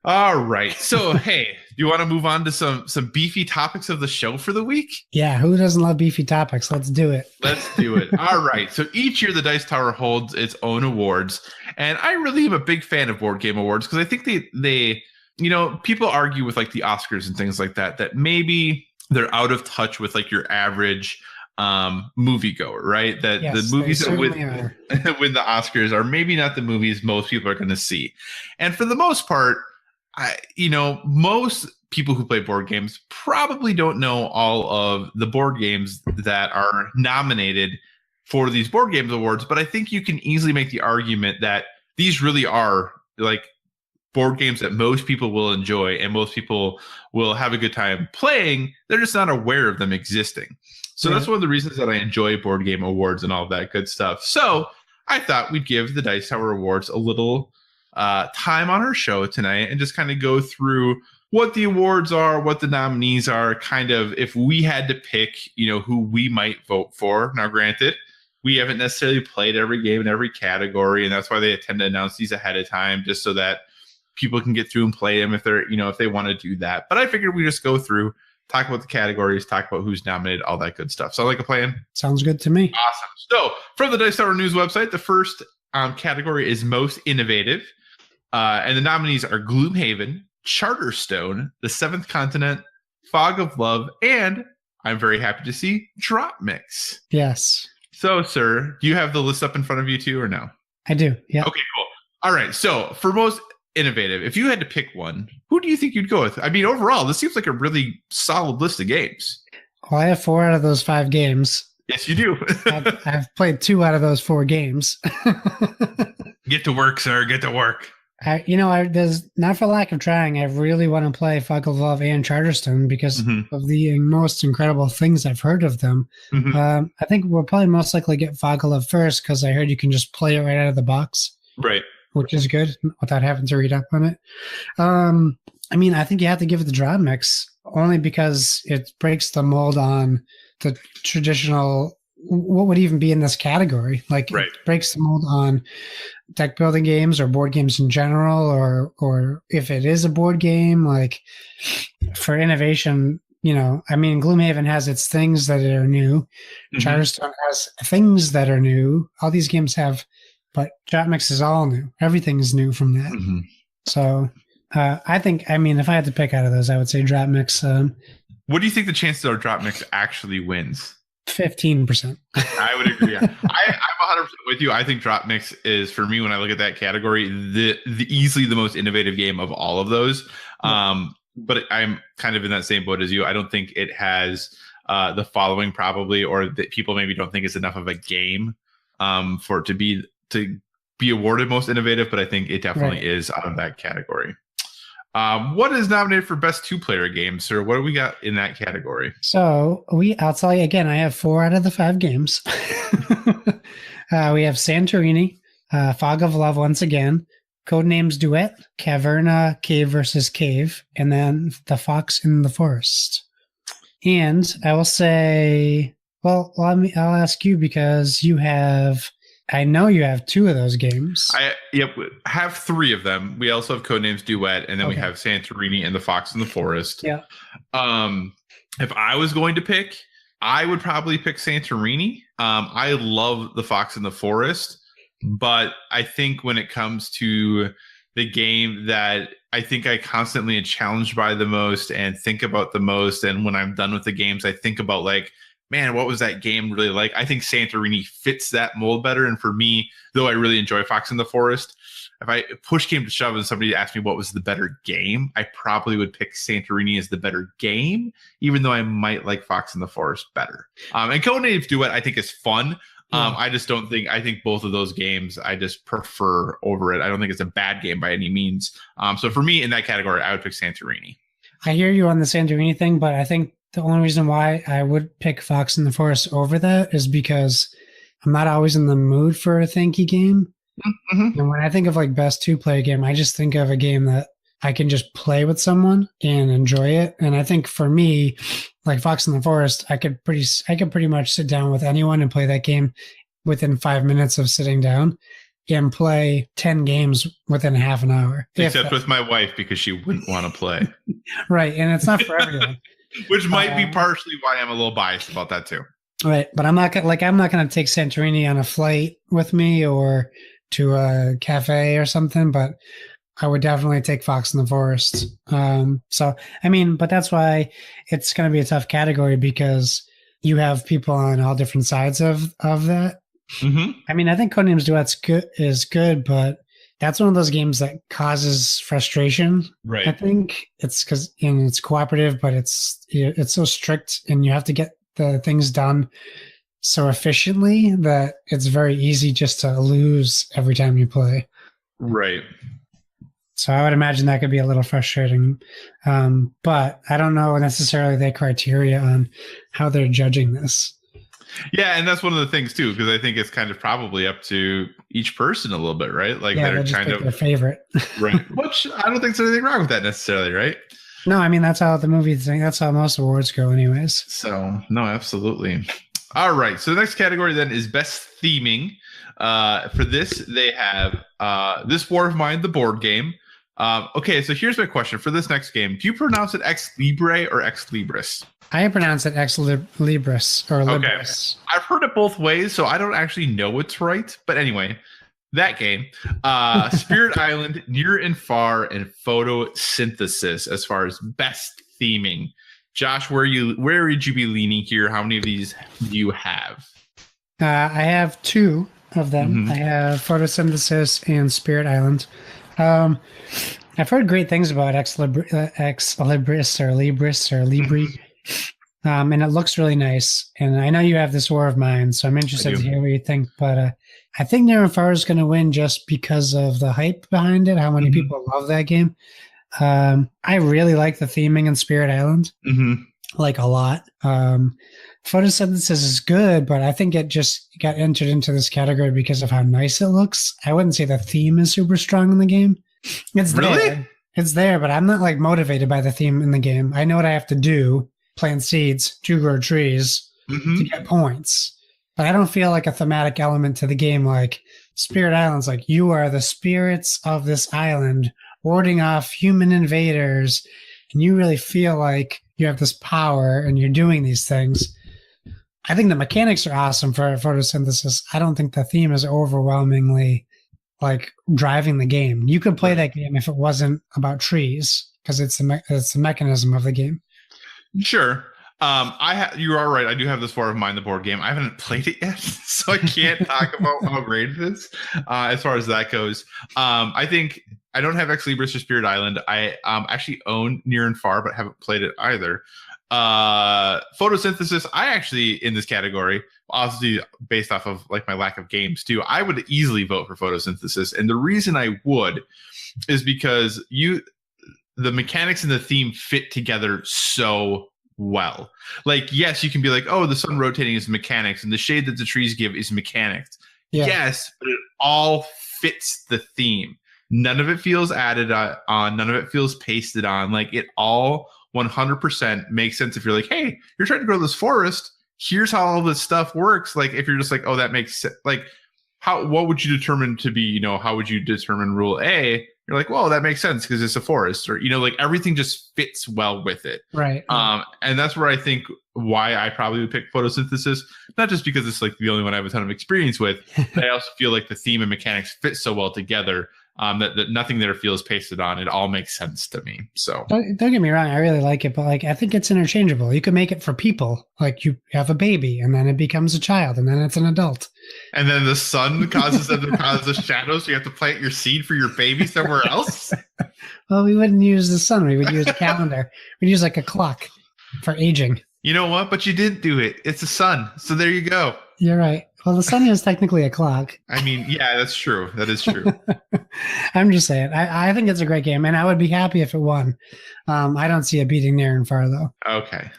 All right. So hey, do you want to move on to some beefy topics of the show for the week? Yeah. Who doesn't love beefy topics? Let's do it. Let's do it. All right. So each year the Dice Tower holds its own awards, and I really am a big fan of board game awards because I think they people argue with like the Oscars and things like that maybe they're out of touch with like your average moviegoer, right? That the movies that win the Oscars are maybe not the movies most people are going to see, and for the most part, most people who play board games probably don't know all of the board games that are nominated for these board games awards. But I think you can easily make the argument that these really are like board games that most people will enjoy and most people will have a good time playing. They're just not aware of them existing. So that's one of the reasons that I enjoy board game awards and all of that good stuff. So I thought we'd give the Dice Tower Awards a little time on our show tonight and just kind of go through what the awards are, what the nominees are, kind of if we had to pick, who we might vote for. Now, granted, we haven't necessarily played every game in every category, and that's why they tend to announce these ahead of time, just so that people can get through and play them if they're, if they want to do that. But I figured we just go through, talk about the categories, talk about who's nominated, all that good stuff. So like a plan? Sounds good to me. Awesome. So from the Dice Tower News website, the first category is most innovative. And the nominees are Gloomhaven, Charterstone, The Seventh Continent, Fog of Love, and I'm very happy to see Drop Mix. Yes. So, sir, do you have the list up in front of you too, or no? I do. Yeah. Okay, cool. All right. So, for most innovative, if you had to pick one, who do you think you'd go with? I mean, overall, this seems like a really solid list of games. Well, I have 4 out of those 5 games. Yes, you do. I've played 2 out of those 4 games. Get to work, sir. Get to work. There's not for lack of trying. I really want to play Fog of Love and Charterstone because of the most incredible things I've heard of them. I think we'll probably most likely get Fog of Love first because I heard you can just play it right out of the box. Right. Which is good without having to read up on it. I mean, I think you have to give it the drop mix only because it breaks the mold on the traditional, what would even be in this category. Like it breaks the mold on deck building games or board games in general, or if it is a board game, like for innovation, I mean, Gloomhaven has its things that are new. Charterstone has things that are new. All these games have, but drop mix is all new. Everything's new from that. So I think, I mean, if I had to pick out of those, I would say drop mix. What do you think the chances are drop mix actually wins? 15%. I would agree. Yeah. I'm 100% with you. I think drop mix is, for me, when I look at that category, the easily the most innovative game of all of those. But I'm kind of in that same boat as you. I don't think it has the following probably, or that people maybe don't think it's enough of a game for it to be awarded most innovative. But I think it definitely is out of that category. What is nominated for best 2-player game, sir? What do we got in that category? So I'll tell you again, I have 4 out of the 5 games. We have Santorini, Fog of Love once again, Codenames Duet, Caverna, Cave versus Cave, and then The Fox in the Forest. And I will say, well, I'll ask you because I know you have 2 of those games. I have 3 of them. We also have Codenames Duet, and then we have Santorini and The Fox in the Forest. Yeah. If I was going to pick, I would probably pick Santorini. I love The Fox in the Forest, but I think when it comes to the game that I think I constantly am challenged by the most and think about the most, and when I'm done with the games, I think about like, man, what was that game really like? I think Santorini fits that mold better. And for me, though I really enjoy Fox in the Forest, if push came to shove and somebody asked me what was the better game, I probably would pick Santorini as the better game, even though I might like Fox in the Forest better. And Codenames Duet, I think, is fun. I think both of those games I just prefer over it. I don't think it's a bad game by any means. So for me in that category, I would pick Santorini. I hear you on the Santorini thing, but I think the only reason why I would pick Fox in the Forest over that is because I'm not always in the mood for a thanky game. And when I think of like best 2-player game, I just think of a game that I can just play with someone and enjoy it. And I think for me, like Fox in the Forest, I could pretty much sit down with anyone and play that game within 5 minutes of sitting down and play 10 games within half an hour. Except with my wife, because she wouldn't want to play. Right. And it's not for everyone. Which might be partially why I'm a little biased about that too. Right. But I'm not going to take Santorini on a flight with me or to a cafe or something, but I would definitely take Fox in the Forest. So, I mean, but that's why it's going to be a tough category because you have people on all different sides of that. I mean, I think Codenames Duet's is good, but that's one of those games that causes frustration. Right. I think it's because it's cooperative, but it's so strict, and you have to get the things done so efficiently that it's very easy just to lose every time you play. Right. So I would imagine that could be a little frustrating. But I don't know necessarily their criteria on how they're judging this. Yeah, and that's one of the things too, because I think it's kind of probably up to each person a little bit, right? Like they're kind of their favorite, right? Which I don't think there's anything wrong with that necessarily, right? No, I mean that's how the movie thing. That's how most awards go, anyways. So no, absolutely. All right, so the next category then is best theming. For this, they have This War of Mine, the board game. Okay, so here's my question for this next game: do you pronounce it Ex Libre or Ex Libris? I pronounce it Ex Libris or Libris. Okay. I've heard it both ways, so I don't actually know what's right. But anyway, that game, Spirit Island, Near and Far, and Photosynthesis as far as best theming. Josh, where would you be leaning here? How many of these do you have? I have two of them. Mhm. I have Photosynthesis and Spirit Island. Um, I've heard great things about Ex Libris or Libris or Libri. Mhm. And it looks really nice. And I know you have this War of Mine, so I'm interested to hear what you think. But I think Near and Far is going to win just because of the hype behind it, how many Mhm. people love that game. I really like the theming in Spirit Island, like a lot. Photosynthesis is good, but I think it just got entered into this category because of how nice it looks. I wouldn't say the theme is super strong in the game. It's Really? there. It's there, but I'm not like motivated by the theme in the game. I know what I have to do, plant seeds to grow trees to get points. But I don't feel like a thematic element to the game like Spirit Island's like you are the spirits of this island warding off human invaders, and you really feel like you have this power and you're doing these things. I think the mechanics are awesome for Photosynthesis. I don't think the theme is overwhelmingly like driving the game. You could play that game if it wasn't about trees because it's the mechanism of the game. Sure. You are right. I do have this War of Mine, the board game. I haven't played it yet, so I can't talk about how great it is as far as that goes. I think I don't have Ex Libris or Spirit Island. I actually own Near and Far, but haven't played it either. Photosynthesis, I actually in this category, obviously based off of like my lack of games too, I would easily vote for Photosynthesis, and the reason I would is because the mechanics and the theme fit together so well. Like, yes, you can be like, oh, the sun rotating is mechanics, and the shade that the trees give is mechanics. Yeah. Yes, but it all fits the theme. None of it feels added on. None of it feels pasted on. Like, it all 100% makes sense if you're like, hey, you're trying to grow this forest. Here's how all this stuff works. Like, if you're just like, oh, that makes sense. Like, what would you determine to be, how would you determine rule A? You're like, well, that makes sense because it's a forest, or, like everything just fits well with it. Right. And that's where I think why I probably would pick Photosynthesis, not just because it's like the only one I have a ton of experience with, but I also feel like the theme and mechanics fit so well together that nothing there feels pasted on. It all makes sense to me. So don't get me wrong, I really like it, but like I think it's interchangeable. You can make it for people, like you have a baby and then it becomes a child and then it's an adult. And then the sun causes them to cause a shadow, so you have to plant your seed for your baby somewhere else. Well, we wouldn't use the sun. We would use a calendar. We'd use like a clock for aging. You know what? But you didn't do it. It's the sun. So there you go. You're right. Well, the sun is technically a clock. I mean, yeah, that's true. That is true. I'm just saying. I think it's a great game, and I would be happy if it won. I don't see it beating Near and Far, though. Okay.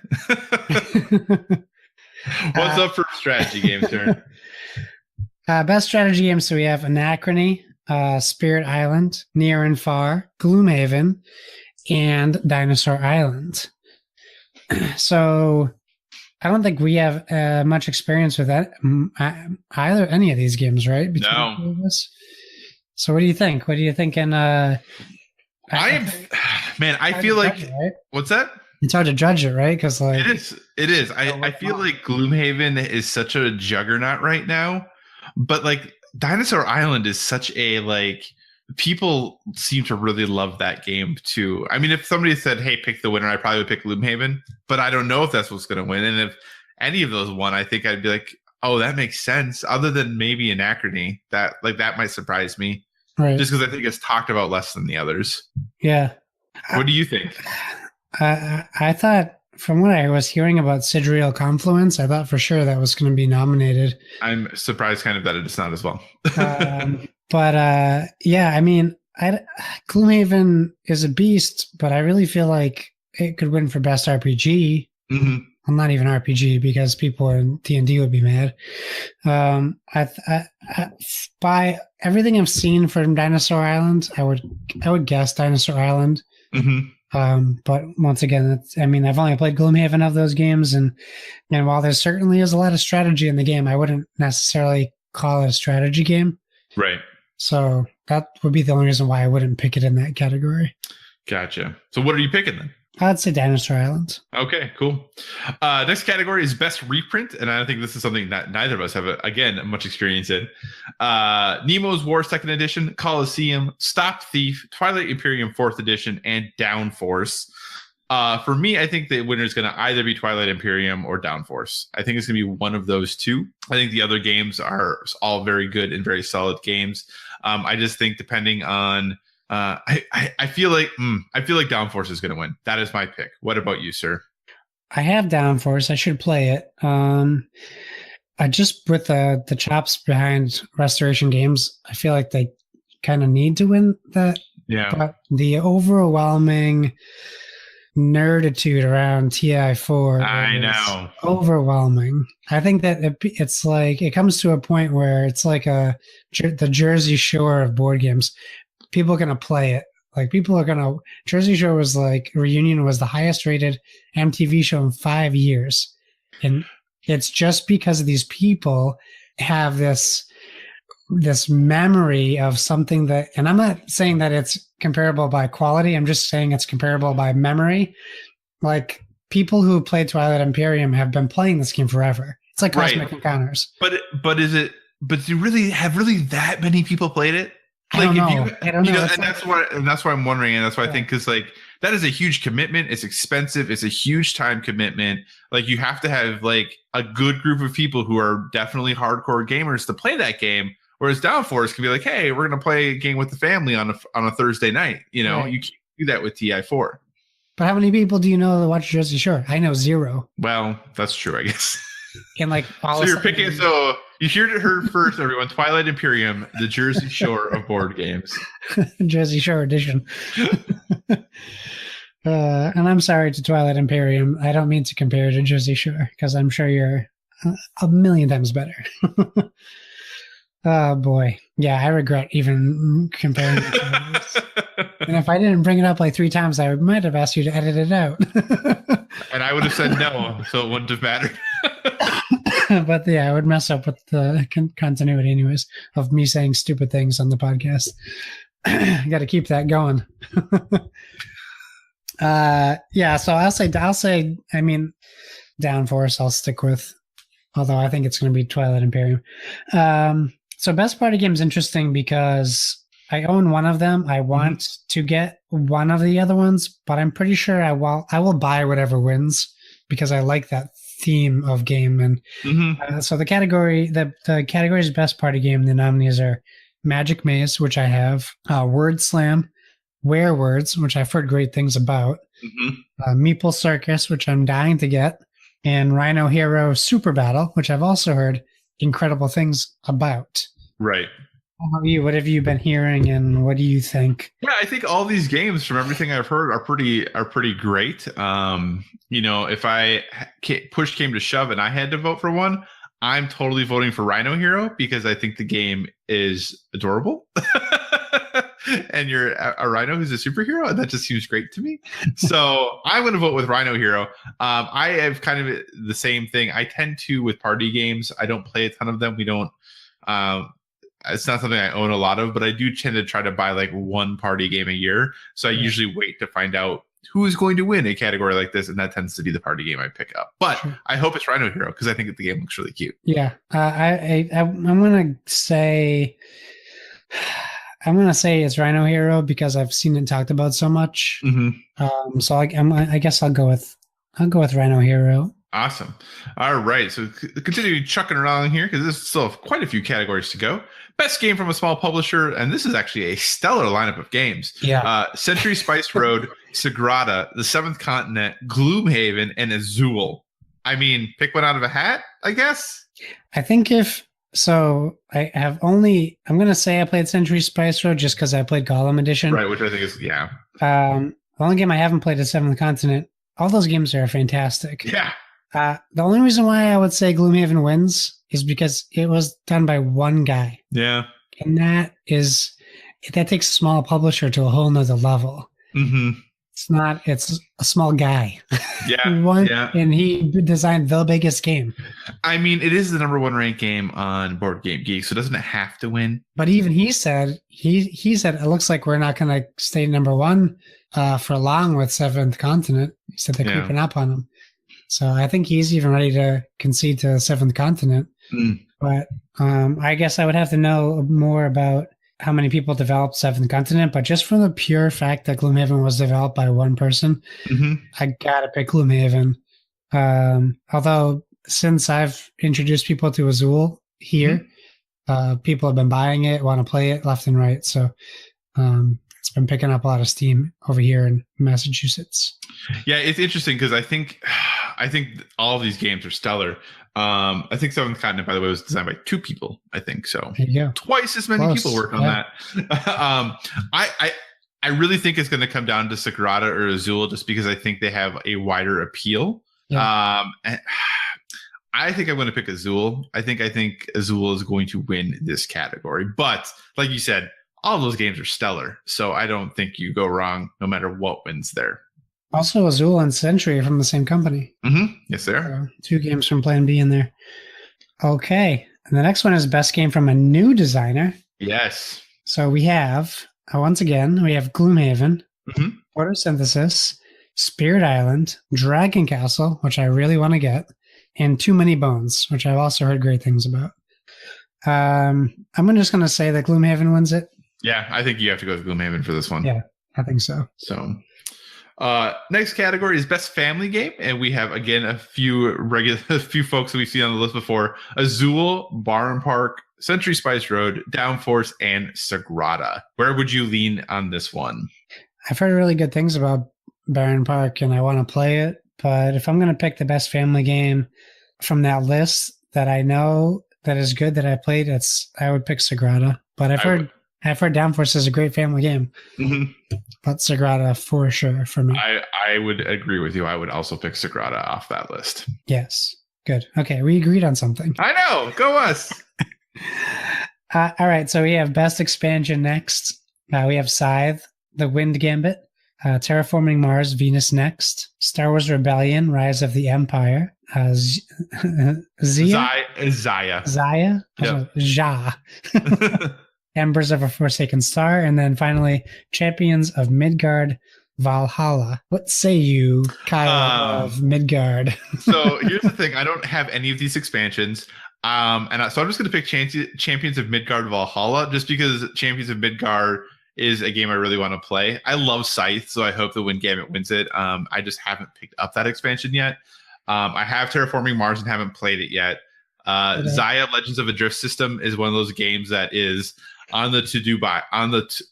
What's up for strategy games, Turn? Best strategy games. So we have Anachrony, Spirit Island, Near and Far, Gloomhaven, and Dinosaur Island. So I don't think we have much experience with that either any of these games, right? No. So what do you think? What do you think? And I feel like it, right? What's that? It's hard to judge it, right? Because like it is. I feel like Gloomhaven is such a juggernaut right now, but like Dinosaur Island is such a like. People seem to really love that game too. I mean, if somebody said, hey, pick the winner, I probably would pick Gloomhaven, but I don't know if that's what's going to win. And if any of those won, I think I'd be like, oh, that makes sense. Other than maybe Anachrony, that might surprise me. Right. Just because I think it's talked about less than the others. Yeah. What do you think? I thought from what I was hearing about Sidereal Confluence, I thought for sure that was going to be nominated. I'm surprised kind of that it's not as well. But yeah, I mean, Gloomhaven is a beast, but I really feel like it could win for best RPG. Mm-hmm. Well, not even RPG because people in D&D would be mad. By everything I've seen from Dinosaur Island, I would guess Dinosaur Island. Mm-hmm. But once again, I've only played Gloomhaven of those games, and while there certainly is a lot of strategy in the game, I wouldn't necessarily call it a strategy game. Right. So that would be the only reason why I wouldn't pick it in that category. Gotcha. So what are you picking then? I'd say Dinosaur Island. Okay, cool. Next category is best reprint, and I think this is something that neither of us have, much experience in. Nemo's War 2nd Edition, Coliseum, Stop Thief, Twilight Imperium 4th Edition, and Downforce. For me, I think the winner is going to either be Twilight Imperium or Downforce. I think it's going to be one of those two. I think the other games are all very good and very solid games. I just think depending on, I feel like Downforce is going to win. That is my pick. What about you, sir? I have Downforce. I should play it. I just with the chops behind Restoration Games, I feel like they kind of need to win that. Yeah. But the overwhelming nerditude around TI4 I know. Overwhelming. I think that it's like it comes to a point where it's like the Jersey Shore of board games. People are going to play it. Like people are going to Jersey Shore was like Reunion was the highest rated MTV show in 5 years. And it's just because of these people have this memory of something that, and I'm not saying that it's comparable by quality. I'm just saying it's comparable by memory. Like people who played Twilight Imperium have been playing this game forever. It's like Cosmic Encounters. But do you really have that many people played it? Like, I don't know. And that's why I'm wondering, and that's why I think because like that is a huge commitment. It's expensive. It's a huge time commitment. Like you have to have like a good group of people who are definitely hardcore gamers to play that game. Whereas Downforce can be like, hey, we're gonna play a game with the family on a Thursday night. You know, You can't do that with TI4. But how many people do you know that watch Jersey Shore? I know 0. Well, that's true, I guess. And like all so you're picking. So you heard it here first, everyone. Twilight Imperium, the Jersey Shore of board games. Jersey Shore edition. And I'm sorry to Twilight Imperium. I don't mean to compare to Jersey Shore because I'm sure you're a million times better. Oh boy. Yeah, I regret even comparing the two. And if I didn't bring it up like 3 times, I might have asked you to edit it out. And I would have said no, so it wouldn't have mattered. But yeah, I would mess up with the continuity anyways of me saying stupid things on the podcast. Got to keep that going. Yeah, so I'll say, I mean, Downforce I'll stick with, although I think it's going to be Twilight Imperium. So Best Party Game is interesting because I own one of them. I want to get one of the other ones, but I'm pretty sure I will buy whatever wins because I like that theme of game. And so the category is Best Party Game. The nominees are Magic Maze, which I have, Word Slam, Werewords, which I've heard great things about, Meeple Circus, which I'm dying to get, and Rhino Hero Super Battle, which I've also heard incredible things about. Right. How about you? What have you been hearing, and what do you think? Yeah, I think all these games, from everything I've heard, are pretty great. You know, if push came to shove and I had to vote for one, I'm totally voting for Rhino Hero because I think the game is adorable. And you're a rhino who's a superhero, and that just seems great to me. So I'm going to vote with Rhino Hero. I have kind of the same thing. I tend to with party games. I don't play a ton of them. We don't. It's not something I own a lot of, but I do tend to try to buy like one party game a year. So I usually wait to find out who is going to win a category like this, and that tends to be the party game I pick up. But I hope it's Rhino Hero because I think the game looks really cute. Yeah, I'm going to say. I'm going to say it's Rhino Hero because I've seen it talked about so much. So I guess I'll go with Rhino Hero. Awesome. All right. So continue chucking around here because there's still quite a few categories to go. Best game from a small publisher. And this is actually a stellar lineup of games. Yeah. Century Spice Road, Sagrada, The Seventh Continent, Gloomhaven, and Azul. I mean, pick one out of a hat, I guess. I think I'm going to say I played Century Spice Road just because I played Gollum Edition. Right, which I think is, yeah. The only game I haven't played is Seventh Continent. All those games are fantastic. Yeah. The only reason why I would say Gloomhaven wins is because it was done by one guy. Yeah. And that takes a small publisher to a whole nother level. It's a small guy. Yeah. And he designed the biggest game. I mean, it is the number 1 ranked game on Board Game Geek, so doesn't it have to win? But even he said, it looks like we're not going to stay number 1 for long with Seventh Continent. He said they're creeping up on him. So I think he's even ready to concede to Seventh Continent. But I guess I would have to know more about how many people developed Seventh Continent, but just from the pure fact that Gloomhaven was developed by one person, I gotta pick Gloomhaven. Although since I've introduced people to Azul here, people have been buying it, want to play it left and right. So it's been picking up a lot of steam over here in Massachusetts. Yeah, it's interesting because I think all of these games are stellar. I think Seventh Continent, by the way, was designed by 2 people. I think so. There you go. Twice as many people work on that. I really think it's going to come down to Sagrada or Azul, just because I think they have a wider appeal. Yeah. I think I'm going to pick Azul. I think Azul is going to win this category. But like you said, all of those games are stellar, so I don't think you go wrong no matter what wins there. Also, Azul and Century are from the same company. Yes, they are. 2 games from Plan B in there. Okay. And the next one is best game from a new designer. Yes. So we have, once again, we have Gloomhaven, Photosynthesis, Spirit Island, Dragon Castle, which I really want to get, and Too Many Bones, which I've also heard great things about. I'm just going to say that Gloomhaven wins it. Yeah, I think you have to go with Gloomhaven for this one. Yeah, I think so. So, next category is best family game, and we have again a few folks that we've seen on the list before: Azul, Barn Park, Century Spice Road, Downforce, and Sagrada. Where would you lean on this one? I've heard really good things about Barron Park, and I want to play it. But if I'm going to pick the best family game from that list that I know that is good that I played, I would pick Sagrada. But I've heard Downforce is a great family game. But Sagrada for sure for me. I would agree with you. I would also pick Sagrada off that list. Yes. Good. Okay. We agreed on something. I know. Go us. All right. So we have best expansion next. We have Scythe, The Wind Gambit, Terraforming Mars, Venus Next, Star Wars Rebellion, Rise of the Empire, Zaya? Yep. Ja. Embers of a Forsaken Star, and then finally Champions of Midgard, Valhalla. What say you, Kyle of Midgard? So here's the thing. I don't have any of these expansions. So I'm just going to pick Champions of Midgard, Valhalla, just because Champions of Midgard is a game I really want to play. I love Scythe, so I hope the Windgamut wins it. I just haven't picked up that expansion yet. I have Terraforming Mars and haven't played it yet. Zaya Legends of a Drift System is one of those games that is on the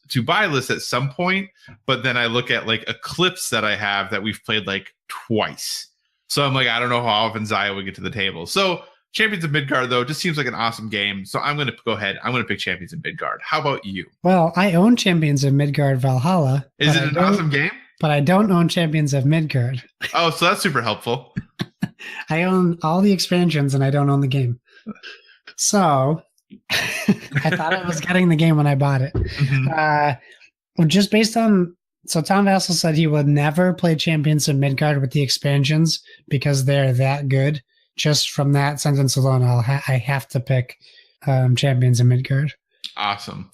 to buy list at some point, but then I look at like Eclipse that I have that we've played like twice. So I'm like, I don't know how often Zaya would get to the table. So Champions of Midgard, though, just seems like an awesome game. So I'm going to go ahead. I'm going to pick Champions of Midgard. How about you? Well, I own Champions of Midgard Valhalla. Is it an awesome game? But I don't own Champions of Midgard. Oh, so that's super helpful. I own all the expansions and I don't own the game. So I thought I was getting the game when I bought it. Just based on... So Tom Vassell said he would never play Champions of Midgard with the expansions because they're that good. Just from that sentence alone, I have to pick Champions of Midgard. Awesome.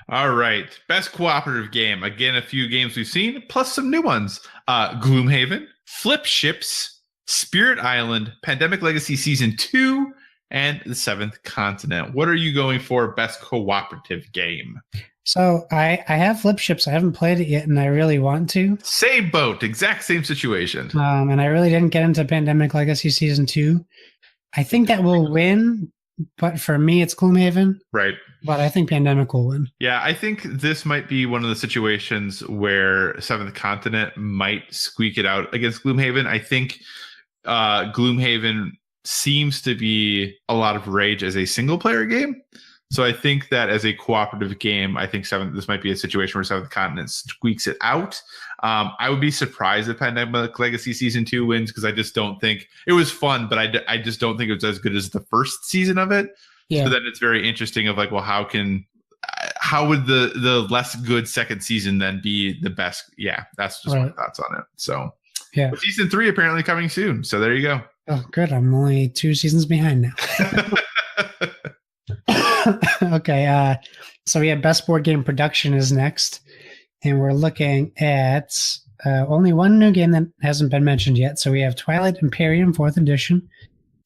All right. Best cooperative game. Again, a few games we've seen, plus some new ones. Gloomhaven, Flip Ships, Spirit Island, Pandemic Legacy Season 2, and The Seventh Continent. What are you going for best cooperative game? So I have Flip Ships. I haven't played it yet, and I really want to. Same boat. Exact same situation. And I really didn't get into Pandemic Legacy Season 2. I think that will win, but for me, it's Gloomhaven. Right. But I think Pandemic will win. Yeah, I think this might be one of the situations where Seventh Continent might squeak it out against Gloomhaven. I think Gloomhaven seems to be a lot of rage as a single-player game. So I think that as a cooperative game, I think this might be a situation where Seventh Continent squeaks it out. I would be surprised if Pandemic Legacy Season 2 wins because I just don't think it was fun, but I just don't think it was as good as the first season of it. Yeah. So then it's very interesting of like, well, how would the less good second season then be the best? Yeah, that's just my thoughts on it. So yeah, but Season 3 apparently coming soon. So there you go. Oh, good. I'm only 2 seasons behind now. Okay, so we have Best Board Game Production is next, and we're looking at only one new game that hasn't been mentioned yet. So we have Twilight Imperium 4th Edition,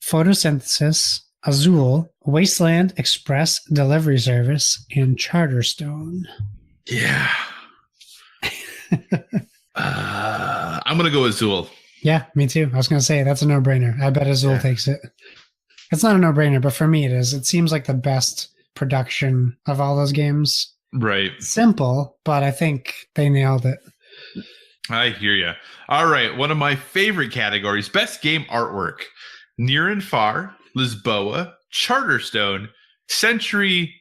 Photosynthesis, Azul, Wasteland Express Delivery Service, and Charterstone. Yeah. I'm going to go Azul. Yeah, me too. I was going to say, that's a no-brainer. I bet Azul takes it. It's not a no-brainer, but for me it is. It seems like the best production of all those games. Right. Simple, but I think they nailed it. I hear you. All right. One of my favorite categories, best game artwork. Near and Far, Lisboa, Charterstone, Century,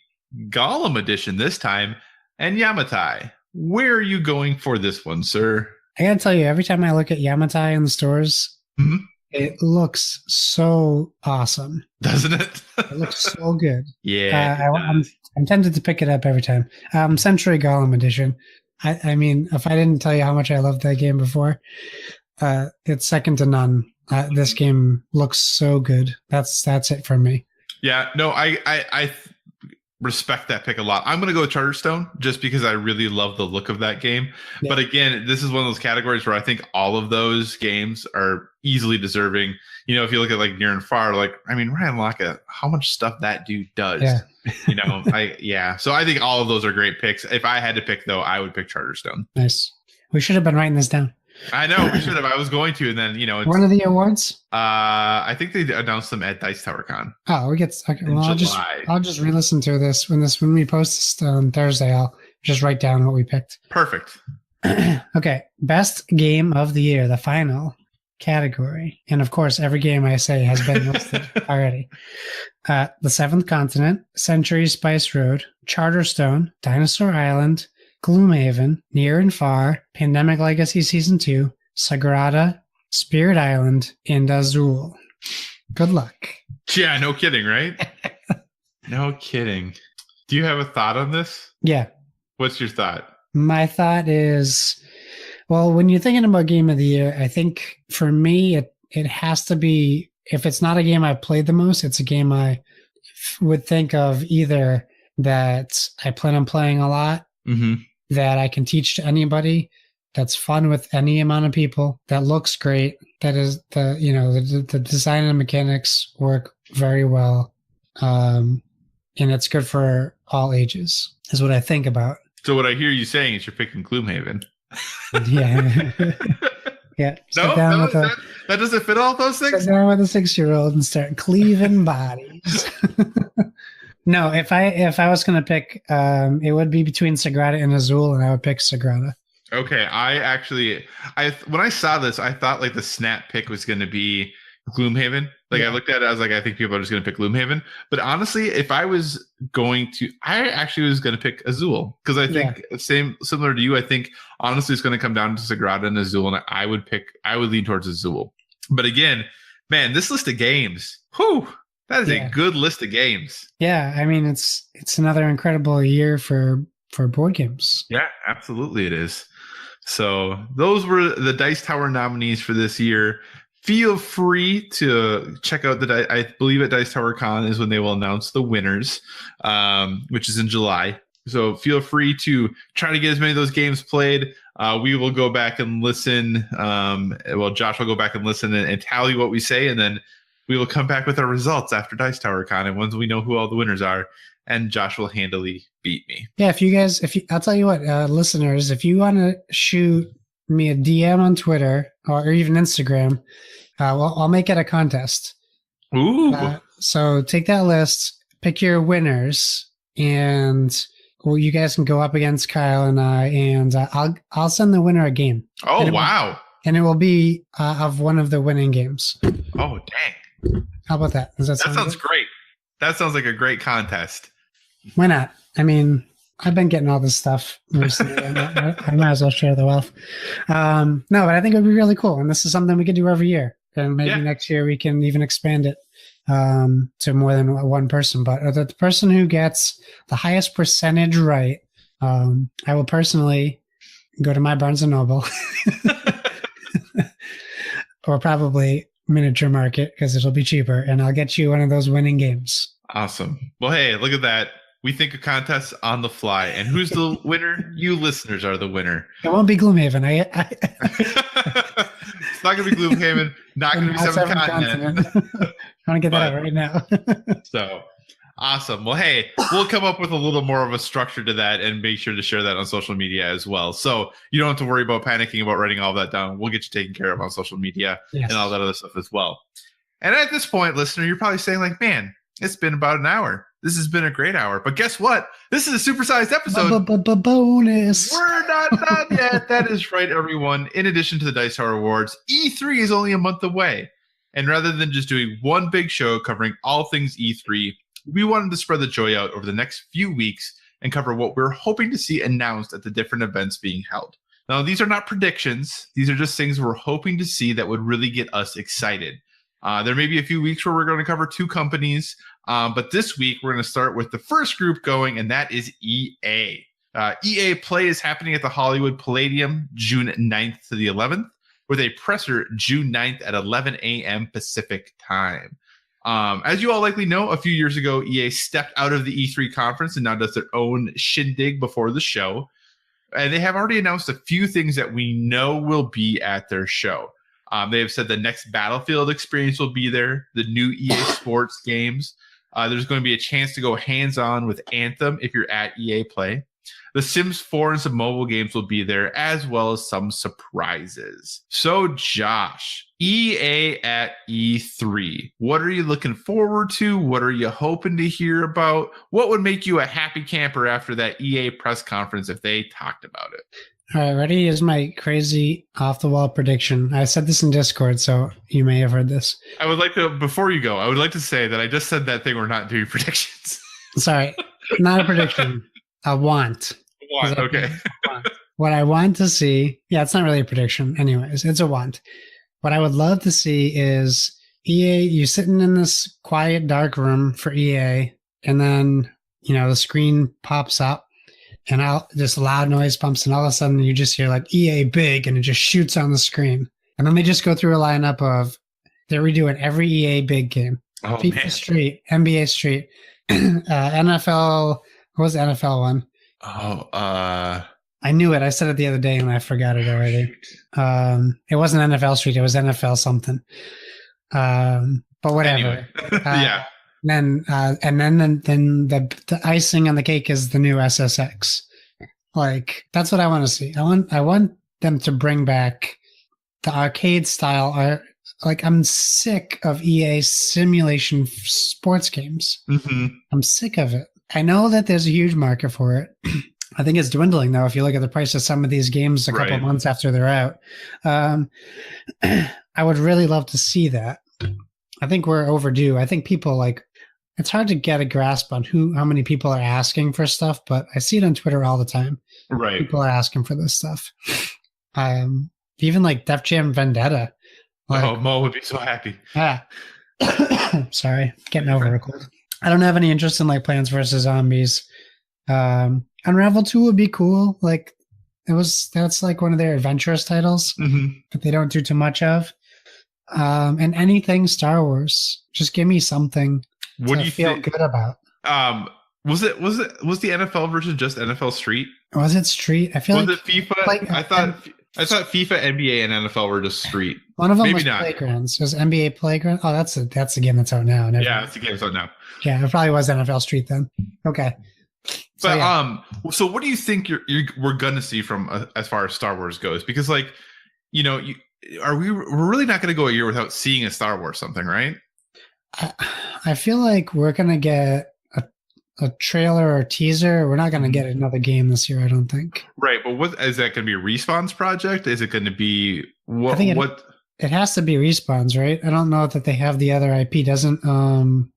Gollum Edition this time, and Yamatai. Where are you going for this one, sir? I gotta tell you, every time I look at Yamatai in the stores, it looks so awesome. Doesn't it? It looks so good. Yeah. I'm tempted to pick it up every time. Century Gollum Edition. I mean, if I didn't tell you how much I loved that game before, it's second to none. This game looks so good. That's it for me. Yeah, no, I respect that pick a lot. I'm going to go with Charterstone just because I really love the look of that game. Yeah. But again, this is one of those categories where I think all of those games are easily deserving. You know, if you look at like Near and Far, like, I mean, Ryan Laka, how much stuff that dude does. Yeah. You know, So I think all of those are great picks. If I had to pick, though, I would pick Charterstone. Nice. We should have been writing this down. I know we should have. I was going to, and then one of the awards. I think they announced them at Dice Tower Con. Oh, we get. Okay, well, I'll just re-listen to this when we post this on Thursday. I'll just write down what we picked. Perfect. Okay, best game of the year, the final category, and of course, every game I say has been listed already. The Seventh Continent, Century Spice Road, Charterstone, Dinosaur Island, Gloomhaven, Near and Far, Pandemic Legacy Season 2, Sagrada, Spirit Island, and Azul. Good luck. Yeah, no kidding, right? No kidding. Do you have a thought on this? Yeah. What's your thought? My thought is, well, when you're thinking about Game of the Year, I think for me, it has to be, if it's not a game I've played the most, it's a game I would think of either that I plan on playing a lot, that I can teach to anybody, that's fun with any amount of people, that looks great, that is the design and mechanics work very well, and it's good for all ages, is what I think about. So what I hear you saying is you're picking Gloomhaven. Yeah. Yeah. That doesn't fit all those things? Sit down with a 6-year-old and start cleaving bodies. No, if I was going to pick, it would be between Sagrada and Azul, and I would pick Sagrada. Okay. When I saw this, I thought like the snap pick was going to be Gloomhaven. Like I looked at it, I was like, I think people are just going to pick Gloomhaven. But honestly, if I was going to, I actually was going to pick Azul because I think similar to you. I think honestly, it's going to come down to Sagrada and Azul, and I would lean towards Azul. But again, man, this list of games, that is a good list of games. Yeah, I mean, it's another incredible year for board games. Yeah, absolutely, it is. So those were the Dice Tower nominees for this year. Feel free to check out I believe at Dice Tower Con is when they will announce the winners, which is in July. So feel free to try to get as many of those games played. We will go back and listen. Josh will go back and listen and tally what we say, and then we will come back with our results after Dice Tower Con, and once we know who all the winners are, and Josh will handily beat me. Yeah, I'll tell you what, listeners, if you want to shoot me a DM on Twitter or even Instagram, I'll make it a contest. Ooh. So take that list, pick your winners, and you guys can go up against Kyle and I, and I'll send the winner a game. Oh, wow. And it will be of one of the winning games. Oh, dang. How about that? That sounds great. That sounds like a great contest. Why not? I mean, I've been getting all this stuff recently. I might as well share the wealth. No, but I think it would be really cool. And this is something we could do every year. And maybe next year we can even expand it to more than one person. But the person who gets the highest percentage right, I will personally go to my Barnes & Noble or probably Miniature Market because it'll be cheaper. And I'll get you one of those winning games. Awesome. Well, hey, look at that. We think of contests on the fly. And who's the winner? You listeners are the winner. It won't be Gloomhaven. It's not going to be Gloomhaven. Not going to be Seventh Continent. I want to get that out right now. So awesome. Well, hey, we'll come up with a little more of a structure to that and make sure to share that on social media as well. So you don't have to worry about panicking about writing all that down. We'll get you taken care of on social media and all that other stuff as well. And at this point, listener, you're probably saying like, man, it's been about an hour. This has been a great hour. But guess what? This is a supersized episode. Bonus. We're not done yet. That is right, everyone. In addition to the Dice Tower Awards, E3 is only a month away. And rather than just doing one big show covering all things E3, we wanted to spread the joy out over the next few weeks and cover what we're hoping to see announced at the different events being held. Now, these are not predictions. These are just things we're hoping to see that would really get us excited. There may be a few weeks where we're going to cover two companies, but this week we're going to start with the first group going, and that is EA. EA Play is happening at the Hollywood Palladium June 9th to the 11th, with a presser June 9th at 11 a.m. Pacific time. As you all likely know, a few years ago, EA stepped out of the E3 conference and now does their own shindig before the show. And they have already announced a few things that we know will be at their show. They have said the next Battlefield experience will be there, the new EA Sports games. There's going to be a chance to go hands-on with Anthem if you're at EA Play. The Sims 4 and some mobile games will be there, as well as some surprises. So, Josh, EA at E3. What are you looking forward to? What are you hoping to hear about? What would make you a happy camper after that EA press conference if they talked about it? All right, ready? Here's my crazy off-the-wall prediction. I said this in Discord, so you may have heard this. I would like to, before you go, I would like to say that I just said that thing we're not doing predictions. Sorry, not a prediction. A want. Okay. What I want to see, it's not really a prediction. Anyways, it's a want. What I would love to see is EA, you sitting in this quiet, dark room for EA, and then, the screen pops up, and this loud noise pumps, and all of a sudden you just hear like EA big, and it just shoots on the screen. And then they just go through a lineup of, they're redoing every EA big game. Oh, FIFA man. Street, NBA Street, NFL, what was the NFL one? I knew it. I said it the other day and I forgot it already. It wasn't NFL Street. It was NFL something. But whatever. Anyway. Yeah. Then the icing on the cake is the new SSX. Like, that's what I want to see. I want them to bring back the arcade style. Like, I'm sick of EA simulation sports games. Mm-hmm. I'm sick of it. I know that there's a huge market for it. I think it's dwindling, though, if you look at the price of some of these games a couple months after they're out. I would really love to see that. I think we're overdue. I think people it's hard to get a grasp on how many people are asking for stuff, but I see it on Twitter all the time. Right. People are asking for this stuff. Even like Def Jam Vendetta. Mo would be so happy. Sorry, getting over a cold. I don't have any interest in Plants vs. Zombies. Unravel 2 would be cool. That's one of their adventurous titles, but they don't do too much of. And anything Star Wars, just give me something what do you feel good about. Was the NFL version just NFL Street? Was it Street? I feel was it FIFA? I thought FIFA, NBA, and NFL were just Street. One of them Maybe was not. Playgrounds. It was NBA Playground. Oh, that's the game that's out now. Yeah, that's the game that's out now. Yeah, it probably was NFL Street then. Okay. But so what do you think we're gonna see from as far as Star Wars goes? Because we're really not gonna go a year without seeing a Star Wars something, right? I feel like we're gonna get a trailer or a teaser. We're not gonna get another game this year, I don't think. Right, but what is that gonna be? A Respawn's project? Is it gonna be what? I think it has to be Respawn's, right? I don't know that they have the other IP. Doesn't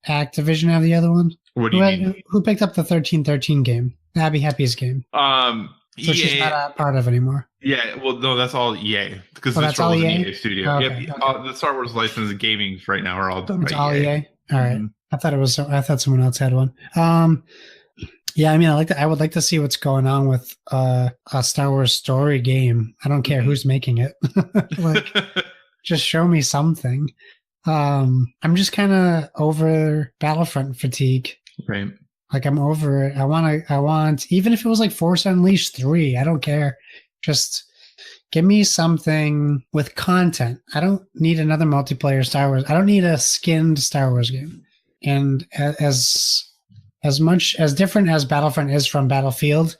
Activision have the other one? What do you mean? Who picked up the 1313 game? Abby Happy's game. So EA, she's not a part of anymore. Yeah, well, no, that's all EA because that's all EA? EA studio. Oh, okay. The Star Wars license gaming right now are all done It's by all EA. All right. I thought someone else had one. Yeah, I mean, I would like to see what's going on with a Star Wars story game. I don't care who's making it. Just show me something. I'm just kind of over Battlefront fatigue. Right. I'm over it. I want, even if it was Force Unleashed 3, I don't care. Just give me something with content. I don't need another multiplayer Star Wars. I don't need a skinned Star Wars game. And as much as different as Battlefront is from Battlefield,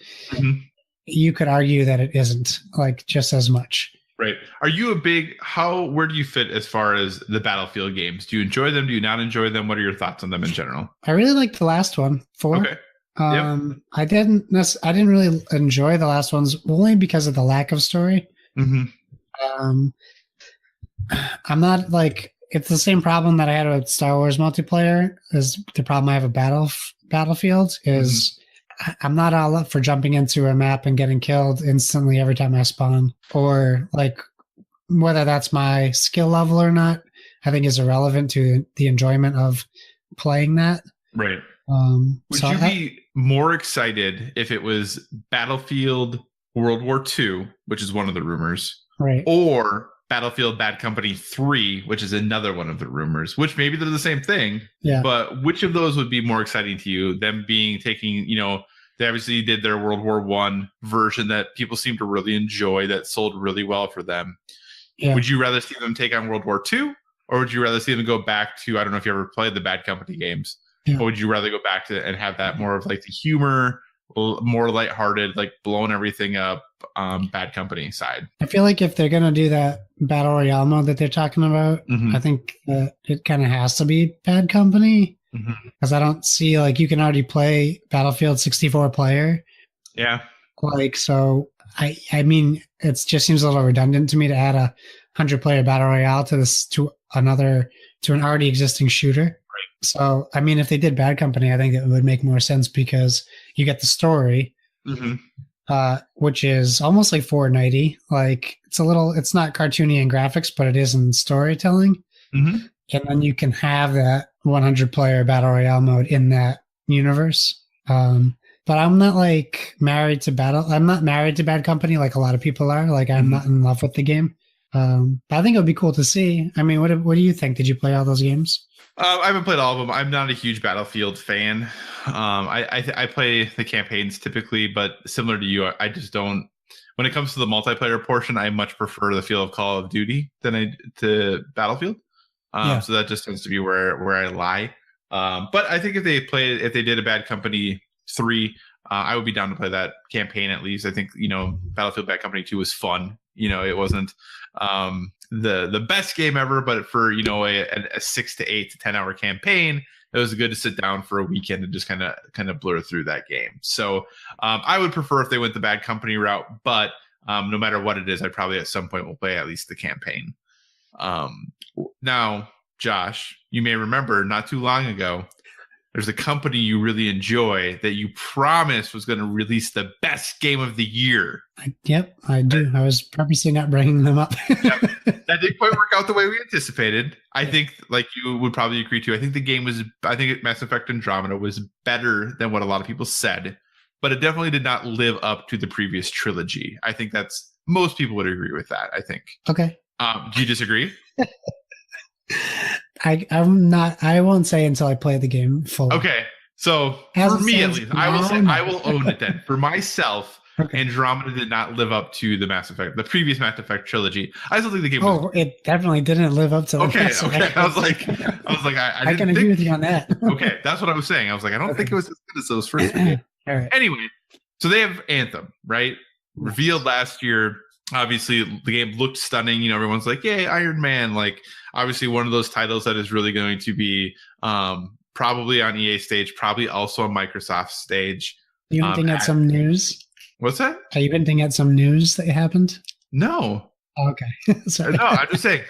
you could argue that it isn't, like, just as much. Right. Are you where do you fit as far as the Battlefield games? Do you enjoy them? Do you not enjoy them? What are your thoughts on them in general? I really liked the last one, 4. Okay. Yep. I didn't really enjoy the last ones only because of the lack of story. I'm not like, it's the same problem that I had with Star Wars multiplayer is the problem I have with Battlefield is I'm not all up for jumping into a map and getting killed instantly every time I spawn, or like whether that's my skill level or not, I think is irrelevant to the enjoyment of playing that. Right. Would you be more excited if it was Battlefield World War II, which is one of the rumors, right, or Battlefield Bad Company 3, which is another one of the rumors, which maybe they're the same thing, but which of those would be more exciting to you? Them taking, they obviously did their World War I version that people seem to really enjoy, that sold really well for them. Yeah. Would you rather see them take on World War II, or would you rather see them go back to, I don't know if you ever played the Bad Company games, or would you rather go back to and have that more of like the humor, more lighthearted, like blowing everything up, Bad Company side? I feel like if they're gonna do that Battle Royale mode that they're talking about, I think it kind of has to be Bad Company, because I don't see, like, you can already play Battlefield 64 player. Yeah. Like, so I mean, it just seems a little redundant to me to add a 100-player Battle Royale to an already existing shooter. So, I mean, if they did Bad Company, I think it would make more sense because you get the story, which is almost like Fortnite-y. Like, it's not cartoony in graphics, but it is in storytelling. And then you can have that 100-player Battle Royale mode in that universe. But I'm not like I'm not married to Bad Company like a lot of people are. Like, I'm not in love with the game. But I think it would be cool to see. I mean, what do you think? Did you play all those games? I haven't played all of them. I'm not a huge Battlefield fan. I play the campaigns typically, but similar to you, I just don't. When it comes to the multiplayer portion, I much prefer the feel of Call of Duty to Battlefield. So that just tends to be where I lie. But I think if they did a Bad Company 3, I would be down to play that campaign at least. I think Battlefield Bad Company 2 was fun. It wasn't the best game ever, but for a 6 to 8 to 10 hour campaign, it was good to sit down for a weekend and just kind of blur through that game. So I would prefer if they went the Bad Company route, but no matter what it is, I probably at some point will play at least the campaign. Now, Josh, you may remember not too long ago, there's a company you really enjoy that you promised was going to release the best game of the year. Yep, I do. I was purposely not bringing them up. Yep. That didn't quite work out the way we anticipated. I think, like you would probably agree to, I think Mass Effect Andromeda was better than what a lot of people said, but it definitely did not live up to the previous trilogy. I think most people would agree with that, I think. Okay. Do you disagree? I won't say until I play the game fully. Okay. So for me, at least, I will own it then. For myself, Andromeda did not live up to the previous Mass Effect trilogy. I still think the game was... it definitely didn't live up to the Mass Effect. I was like, I can agree with you on that. Okay, that's what I was saying. I was like, I don't think it was as good as those first games. All right. Anyway, so they have Anthem, right? Revealed last year. Obviously, the game looked stunning. Everyone's like, "Yay, Iron Man!" Like, obviously, one of those titles that is really going to be probably on EA stage, probably also on Microsoft stage. You hinting at some news? What's that? Are you hinting at some news that happened? No. Oh, okay. Sorry. No, I'm just saying.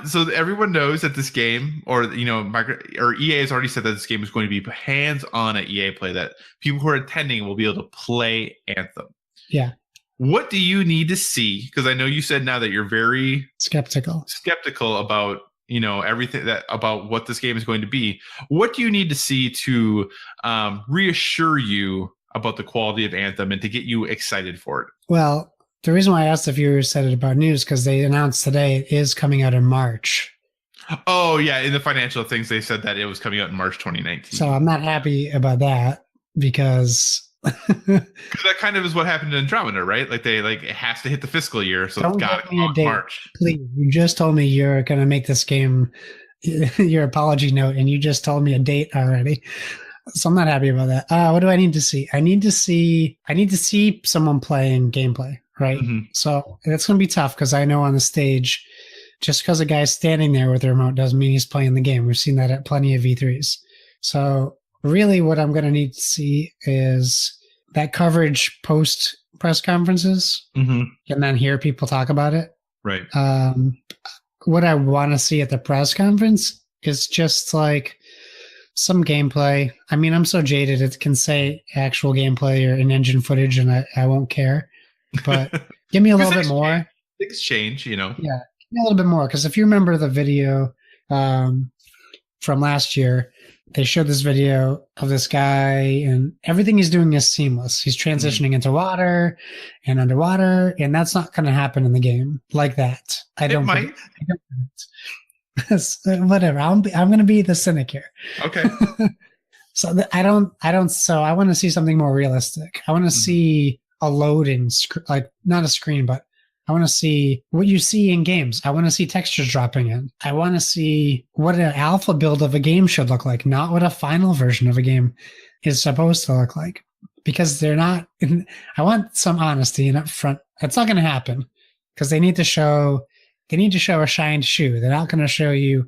So everyone knows that this game, or EA has already said that this game is going to be hands-on at EA Play. That people who are attending will be able to play Anthem. Yeah. What do you need to see? Because I know you said now that you're very skeptical about everything about what this game is going to be. What do you need to see to reassure you about the quality of Anthem and to get you excited for it? Well, the reason why I asked if you were excited about news because they announced today it is coming out in March. Oh yeah, in the financial things they said that it was coming out in March 2019. So I'm not happy about that because Because that kind of is what happened in Andromeda, right? Like it has to hit the fiscal year, so Don't it's got give to me come a out in date, March. please. You just told me you're going to make this game your apology note, and you just told me a date already. So I'm not happy about that. What do I need to see? I need to see someone playing gameplay, right? Mm-hmm. So it's going to be tough because I know on the stage, just because a guy's standing there with a remote doesn't mean he's playing the game. We've seen that at plenty of E3s. So really what I'm going to need to see is that coverage post press conferences, Mm-hmm. and then hear people talk about it. Right. What I want to see at the press conference is just like some gameplay. I mean, I'm so jaded, it can say actual gameplay or in-engine footage, and I won't care. But give me a little bit more. Things change, you know. Yeah, give me a little bit more. Because if you remember the video from last year, they showed this video of this guy, and everything he's doing is seamless. He's transitioning into water and underwater, and that's not going to happen in the game like that. I don't might. Whatever. I'm going to be the cynic here. Okay. So I don't. So I want to see something more realistic. I want to see a loading, like not a screen, but I want to see what you see in games. I want to see textures dropping in. I want to see what an alpha build of a game should look like, not what a final version of a game is supposed to look like. Because they're not. I want some honesty and upfront. It's not going to happen because they need to show. They need to show a shined shoe. They're not going to show you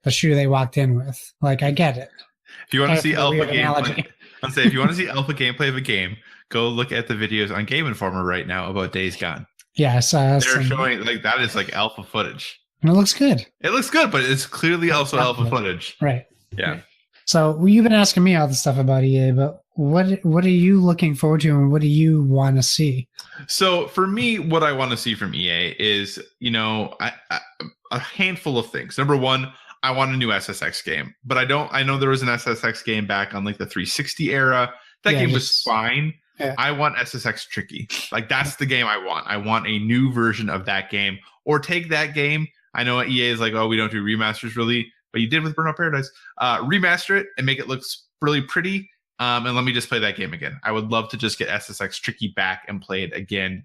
the shoe they walked in with. Like, I get it. If you want to see alpha gameplay, I'll say if you want to see alpha gameplay of a game, go look at the videos on Game Informer right now about Days Gone. Yes, they're showing like that is like alpha footage, and it looks good. It looks good, but it's clearly also alpha footage, right? Yeah. Right. So you've been asking me all this stuff about EA, but what are you looking forward to, and what do you want to see? So for me, what I want to see from EA is, you know, a handful of things. Number one, I want a new SSX game, but I know there was an SSX game back on like the 360 era. That game was fine. Yeah. I want SSX Tricky. Like that's the game I want. I want a new version of that game, or take that game. I know EA is like, oh, we don't do remasters really, but you did with Burnout Paradise. Remaster it and make it look really pretty. And let me just play that game again. I would love to just get SSX Tricky back and play it again,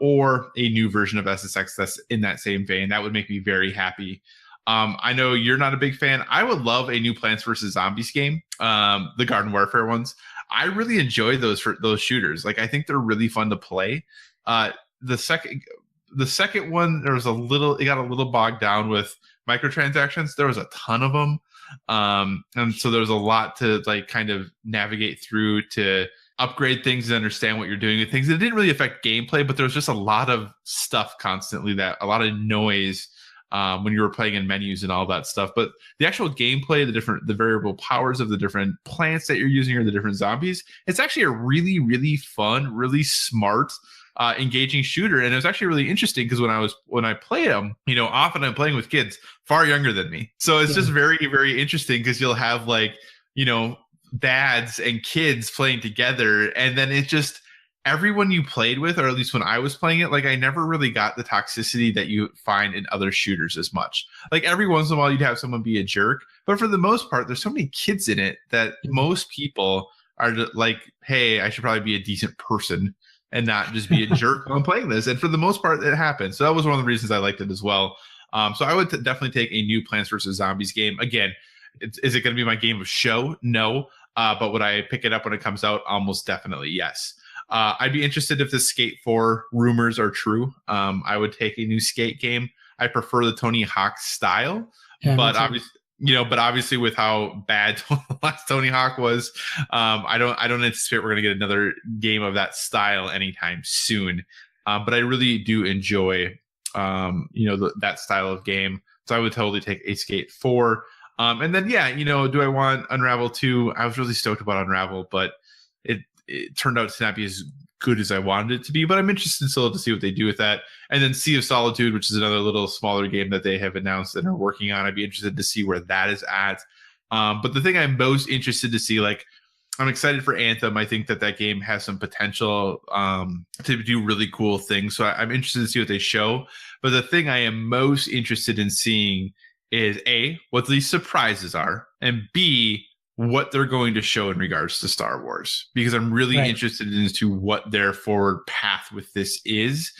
or a new version of SSX that's in that same vein. That would make me very happy. I know you're not a big fan. I would love a new Plants vs. Zombies game, the Garden Warfare ones. I really enjoy those shooters. Like I think they're really fun to play. The second one, it got a little bogged down with microtransactions. There was a ton of them. And so there's a lot to like kind of navigate through to upgrade things and understand what you're doing with things. It didn't really affect gameplay, but there was just a lot of stuff constantly, a lot of noise when you were playing in menus and all that stuff. But the actual gameplay, the variable powers of the different plants that you're using or the different zombies, it's actually a really, really fun, really smart, engaging shooter. And it was actually really interesting because when I play them, you know, often I'm playing with kids far younger than me. So it's just very, very interesting because you'll have like, you know, dads and kids playing together. And then it just, everyone you played with, or at least when I was playing it, like I never really got the toxicity that you find in other shooters as much. Like every once in a while you'd have someone be a jerk, but for the most part, there's so many kids in it that most people are like, hey, I should probably be a decent person and not just be a jerk while I'm playing this. And for the most part, it happens. So that was one of the reasons I liked it as well. So I would definitely take a new Plants vs. Zombies game. Again, is it going to be my game of show? No. But would I pick it up when it comes out? Almost definitely, yes. I'd be interested if the Skate 4 rumors are true. I would take a new Skate game. I prefer the Tony Hawk style, but obviously with how bad last Tony Hawk was, I don't anticipate we're going to get another game of that style anytime soon. But I really do enjoy, that style of game. So I would totally take a Skate 4. And then, do I want Unravel 2? I was really stoked about Unravel, but it turned out to not be as good as I wanted it to be, but I'm interested still to see what they do with that. And then Sea of Solitude, which is another little smaller game that they have announced and are working on. I'd be interested to see where that is at. But the thing I'm most interested to see, like, I'm excited for Anthem. I think that game has some potential to do really cool things. So I'm interested to see what they show. But the thing I am most interested in seeing is A, what these surprises are, and B, what they're going to show in regards to Star Wars, because I'm really interested into what their forward path with this is.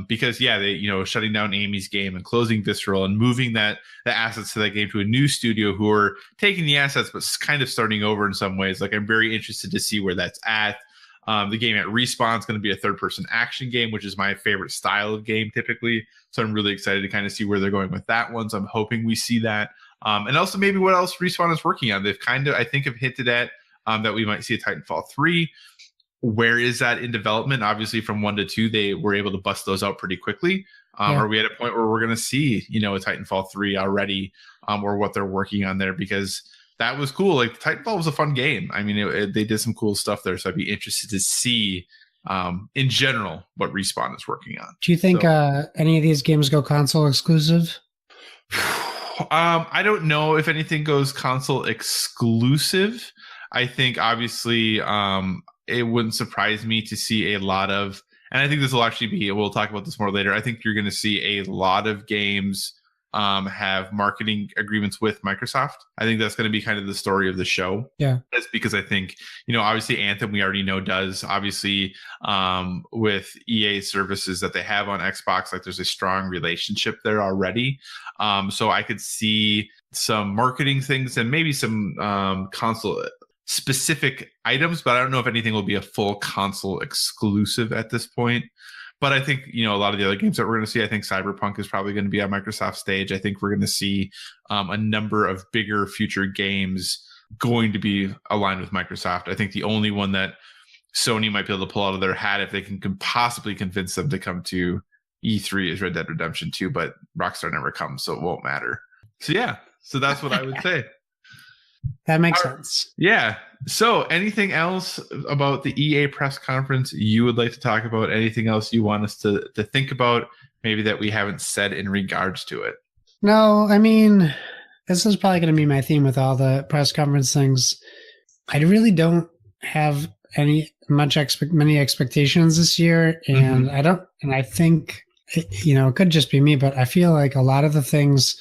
Because they, shutting down Amy's game and closing Visceral and moving the assets to that game to a new studio who are taking the assets but kind of starting over in some ways. Like, I'm very interested to see where that's at. The game at Respawn is going to be a third-person action game, which is my favorite style of game typically. So I'm really excited to kind of see where they're going with that one. So I'm hoping we see that. And also maybe what else Respawn is working on. They've kind of, I think, have hinted at that we might see a Titanfall 3. Where is that in development? Obviously, from 1 to 2, they were able to bust those out pretty quickly. Are we at a point where we're going to see, a Titanfall 3 already, or what they're working on there? Because that was cool. Like, Titanfall was a fun game. I mean, they did some cool stuff there. So I'd be interested to see, in general, what Respawn is working on. Do you think any of these games go console exclusive? I don't know if anything goes console exclusive. I think, obviously, it wouldn't surprise me to see a lot of, and I think this will actually be, we'll talk about this more later. I think you're going to see a lot of games have marketing agreements with Microsoft. I think that's going to be kind of the story of the show. Yeah. That's because I think, obviously Anthem, we already know does. Obviously, with EA services that they have on Xbox, like, there's a strong relationship there already. So I could see some marketing things and maybe some console specific items, but I don't know if anything will be a full console exclusive at this point. But I think, a lot of the other games that we're going to see, I think Cyberpunk is probably going to be on Microsoft stage. I think we're going to see a number of bigger future games going to be aligned with Microsoft. I think the only one that Sony might be able to pull out of their hat, if they can possibly convince them to come to E3, is Red Dead Redemption 2, but Rockstar never comes, so it won't matter. So that's what I would say. That makes sense. Yeah. So anything else about the EA press conference you would like to talk about? Anything else you want us to think about, maybe that we haven't said in regards to it? No, I mean, this is probably going to be my theme with all the press conference things. I really don't have many expectations this year. And I think, it could just be me, but I feel like a lot of the things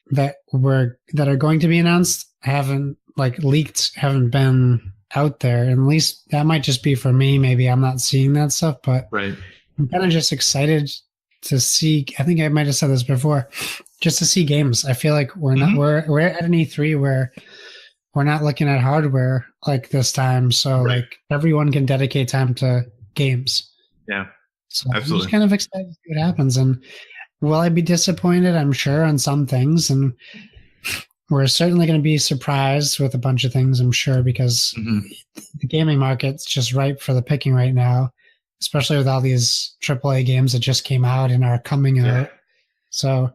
that are going to be announced haven't leaked, haven't been out there. And at least that might just be for me. Maybe I'm not seeing that stuff, but I'm kind of just excited to see. I think I might have said this before, just to see games. I feel like we're at an E3 where we're not looking at hardware like this time. So everyone can dedicate time to games. Yeah. So absolutely. I'm just kind of excited to see what happens. And will I be disappointed? I'm sure on some things. And we're certainly going to be surprised with a bunch of things, I'm sure, because the gaming market's just ripe for the picking right now, especially with all these AAA games that just came out and are coming out. So,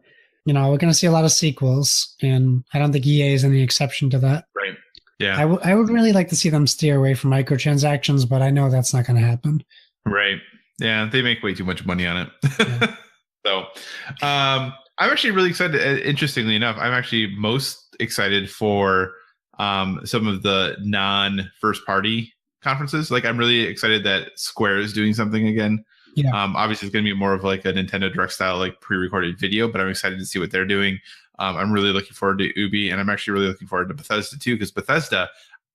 we're going to see a lot of sequels, and I don't think EA is any exception to that. Right. Yeah. I would really like to see them steer away from microtransactions, but I know that's not going to happen. Right. Yeah. They make way too much money on it. Yeah. So, I'm actually really excited. Interestingly enough, I'm actually most excited for some of the non-first party conferences. Like, I'm really excited that Square is doing something again. Yeah. Obviously, it's going to be more of like a Nintendo Direct style, like pre-recorded video, but I'm excited to see what they're doing. I'm really looking forward to Ubi, and I'm actually really looking forward to Bethesda too, because Bethesda,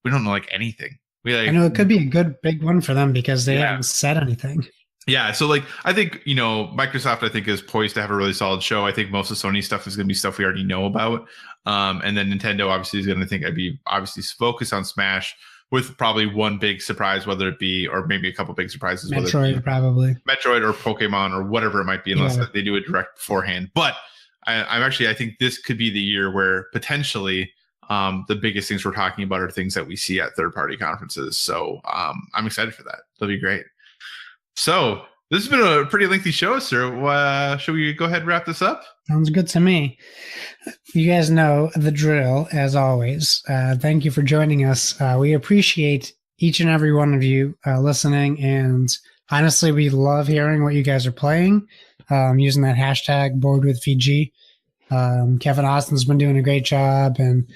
we don't know anything. I know it could be a good big one for them because they haven't said anything. Yeah, so I think, Microsoft, I think, is poised to have a really solid show. I think most of Sony's stuff is going to be stuff we already know about. And then Nintendo obviously is going to be obviously focused on Smash with probably one big surprise, whether it be, or maybe a couple big surprises. Metroid, probably. Metroid or Pokemon or whatever it might be, unless they do it direct beforehand. But I think this could be the year where potentially the biggest things we're talking about are things that we see at third-party conferences. So I'm excited for that. That'll be great. So this has been a pretty lengthy show, sir. Should we go ahead and wrap this up? Sounds good to me. You guys know the drill, as always. Thank you for joining us. We appreciate each and every one of you listening. And honestly, we love hearing what you guys are playing, using that hashtag #BoardWithVG. Kevin Austin's been doing a great job. And,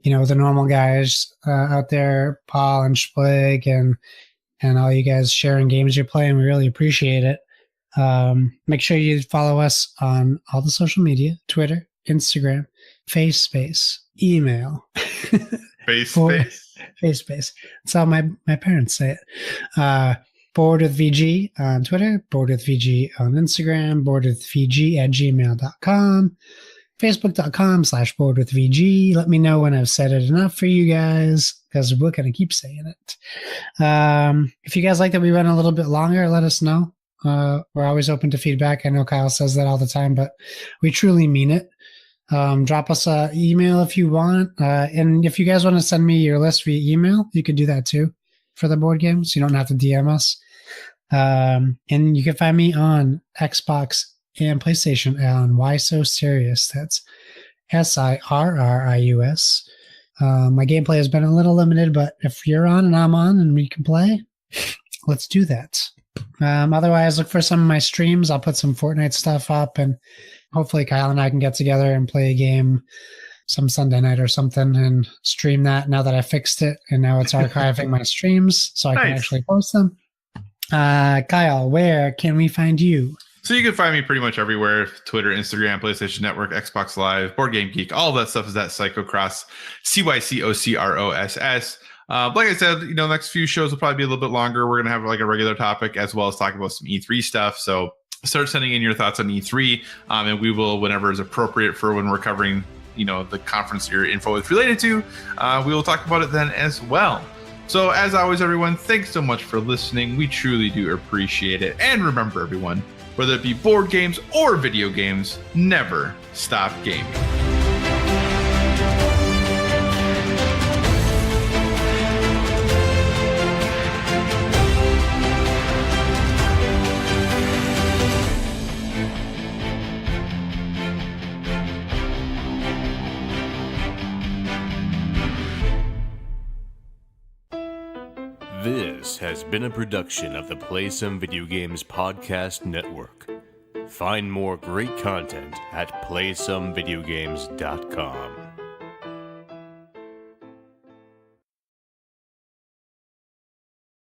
the normal guys out there, Paul and Splig and all you guys sharing games you're playing. We really appreciate it. Make sure you follow us on all the social media, Twitter, Instagram, FaceSpace, email. Face Board- space. Face. That's how my parents say it. Board with VG on Twitter, Board with VG on Instagram, boardwithvg@gmail.com, facebook.com/board with VG. Let me know when I've said it enough for you guys, because we're going to keep saying it. If you guys like that we went a little bit longer, let us know. We're always open to feedback. I know Kyle says that all the time, but we truly mean it. Drop us an email if you want. And if you guys want to send me your list via email, you could do that too for the board games. You don't have to DM us. And you can find me on Xbox and PlayStation on Why So Serious. That's SIRRIUS. My gameplay has been a little limited, but if you're on and I'm on and we can play, let's do that. Otherwise, look for some of my streams. I'll put some Fortnite stuff up, and hopefully Kyle and I can get together and play a game some Sunday night or something and stream that now that I fixed it. And now it's archiving my streams so I can actually post them. Kyle, where can we find you? So you can find me pretty much everywhere: Twitter, Instagram, PlayStation Network, Xbox Live, Board Game Geek. All of that stuff is at Psychocross, CYCOCROSS. Like I said, next few shows will probably be a little bit longer. We're gonna have like a regular topic as well as talk about some E3 stuff. So start sending in your thoughts on E3, and we will, whenever is appropriate for when we're covering, the conference your info is related to, we will talk about it then as well. So as always, everyone, thanks so much for listening. We truly do appreciate it. And remember, everyone, whether it be board games or video games, never stop gaming. This has been a production of the Play Some Video Games Podcast Network. Find more great content at playsomevideogames.com.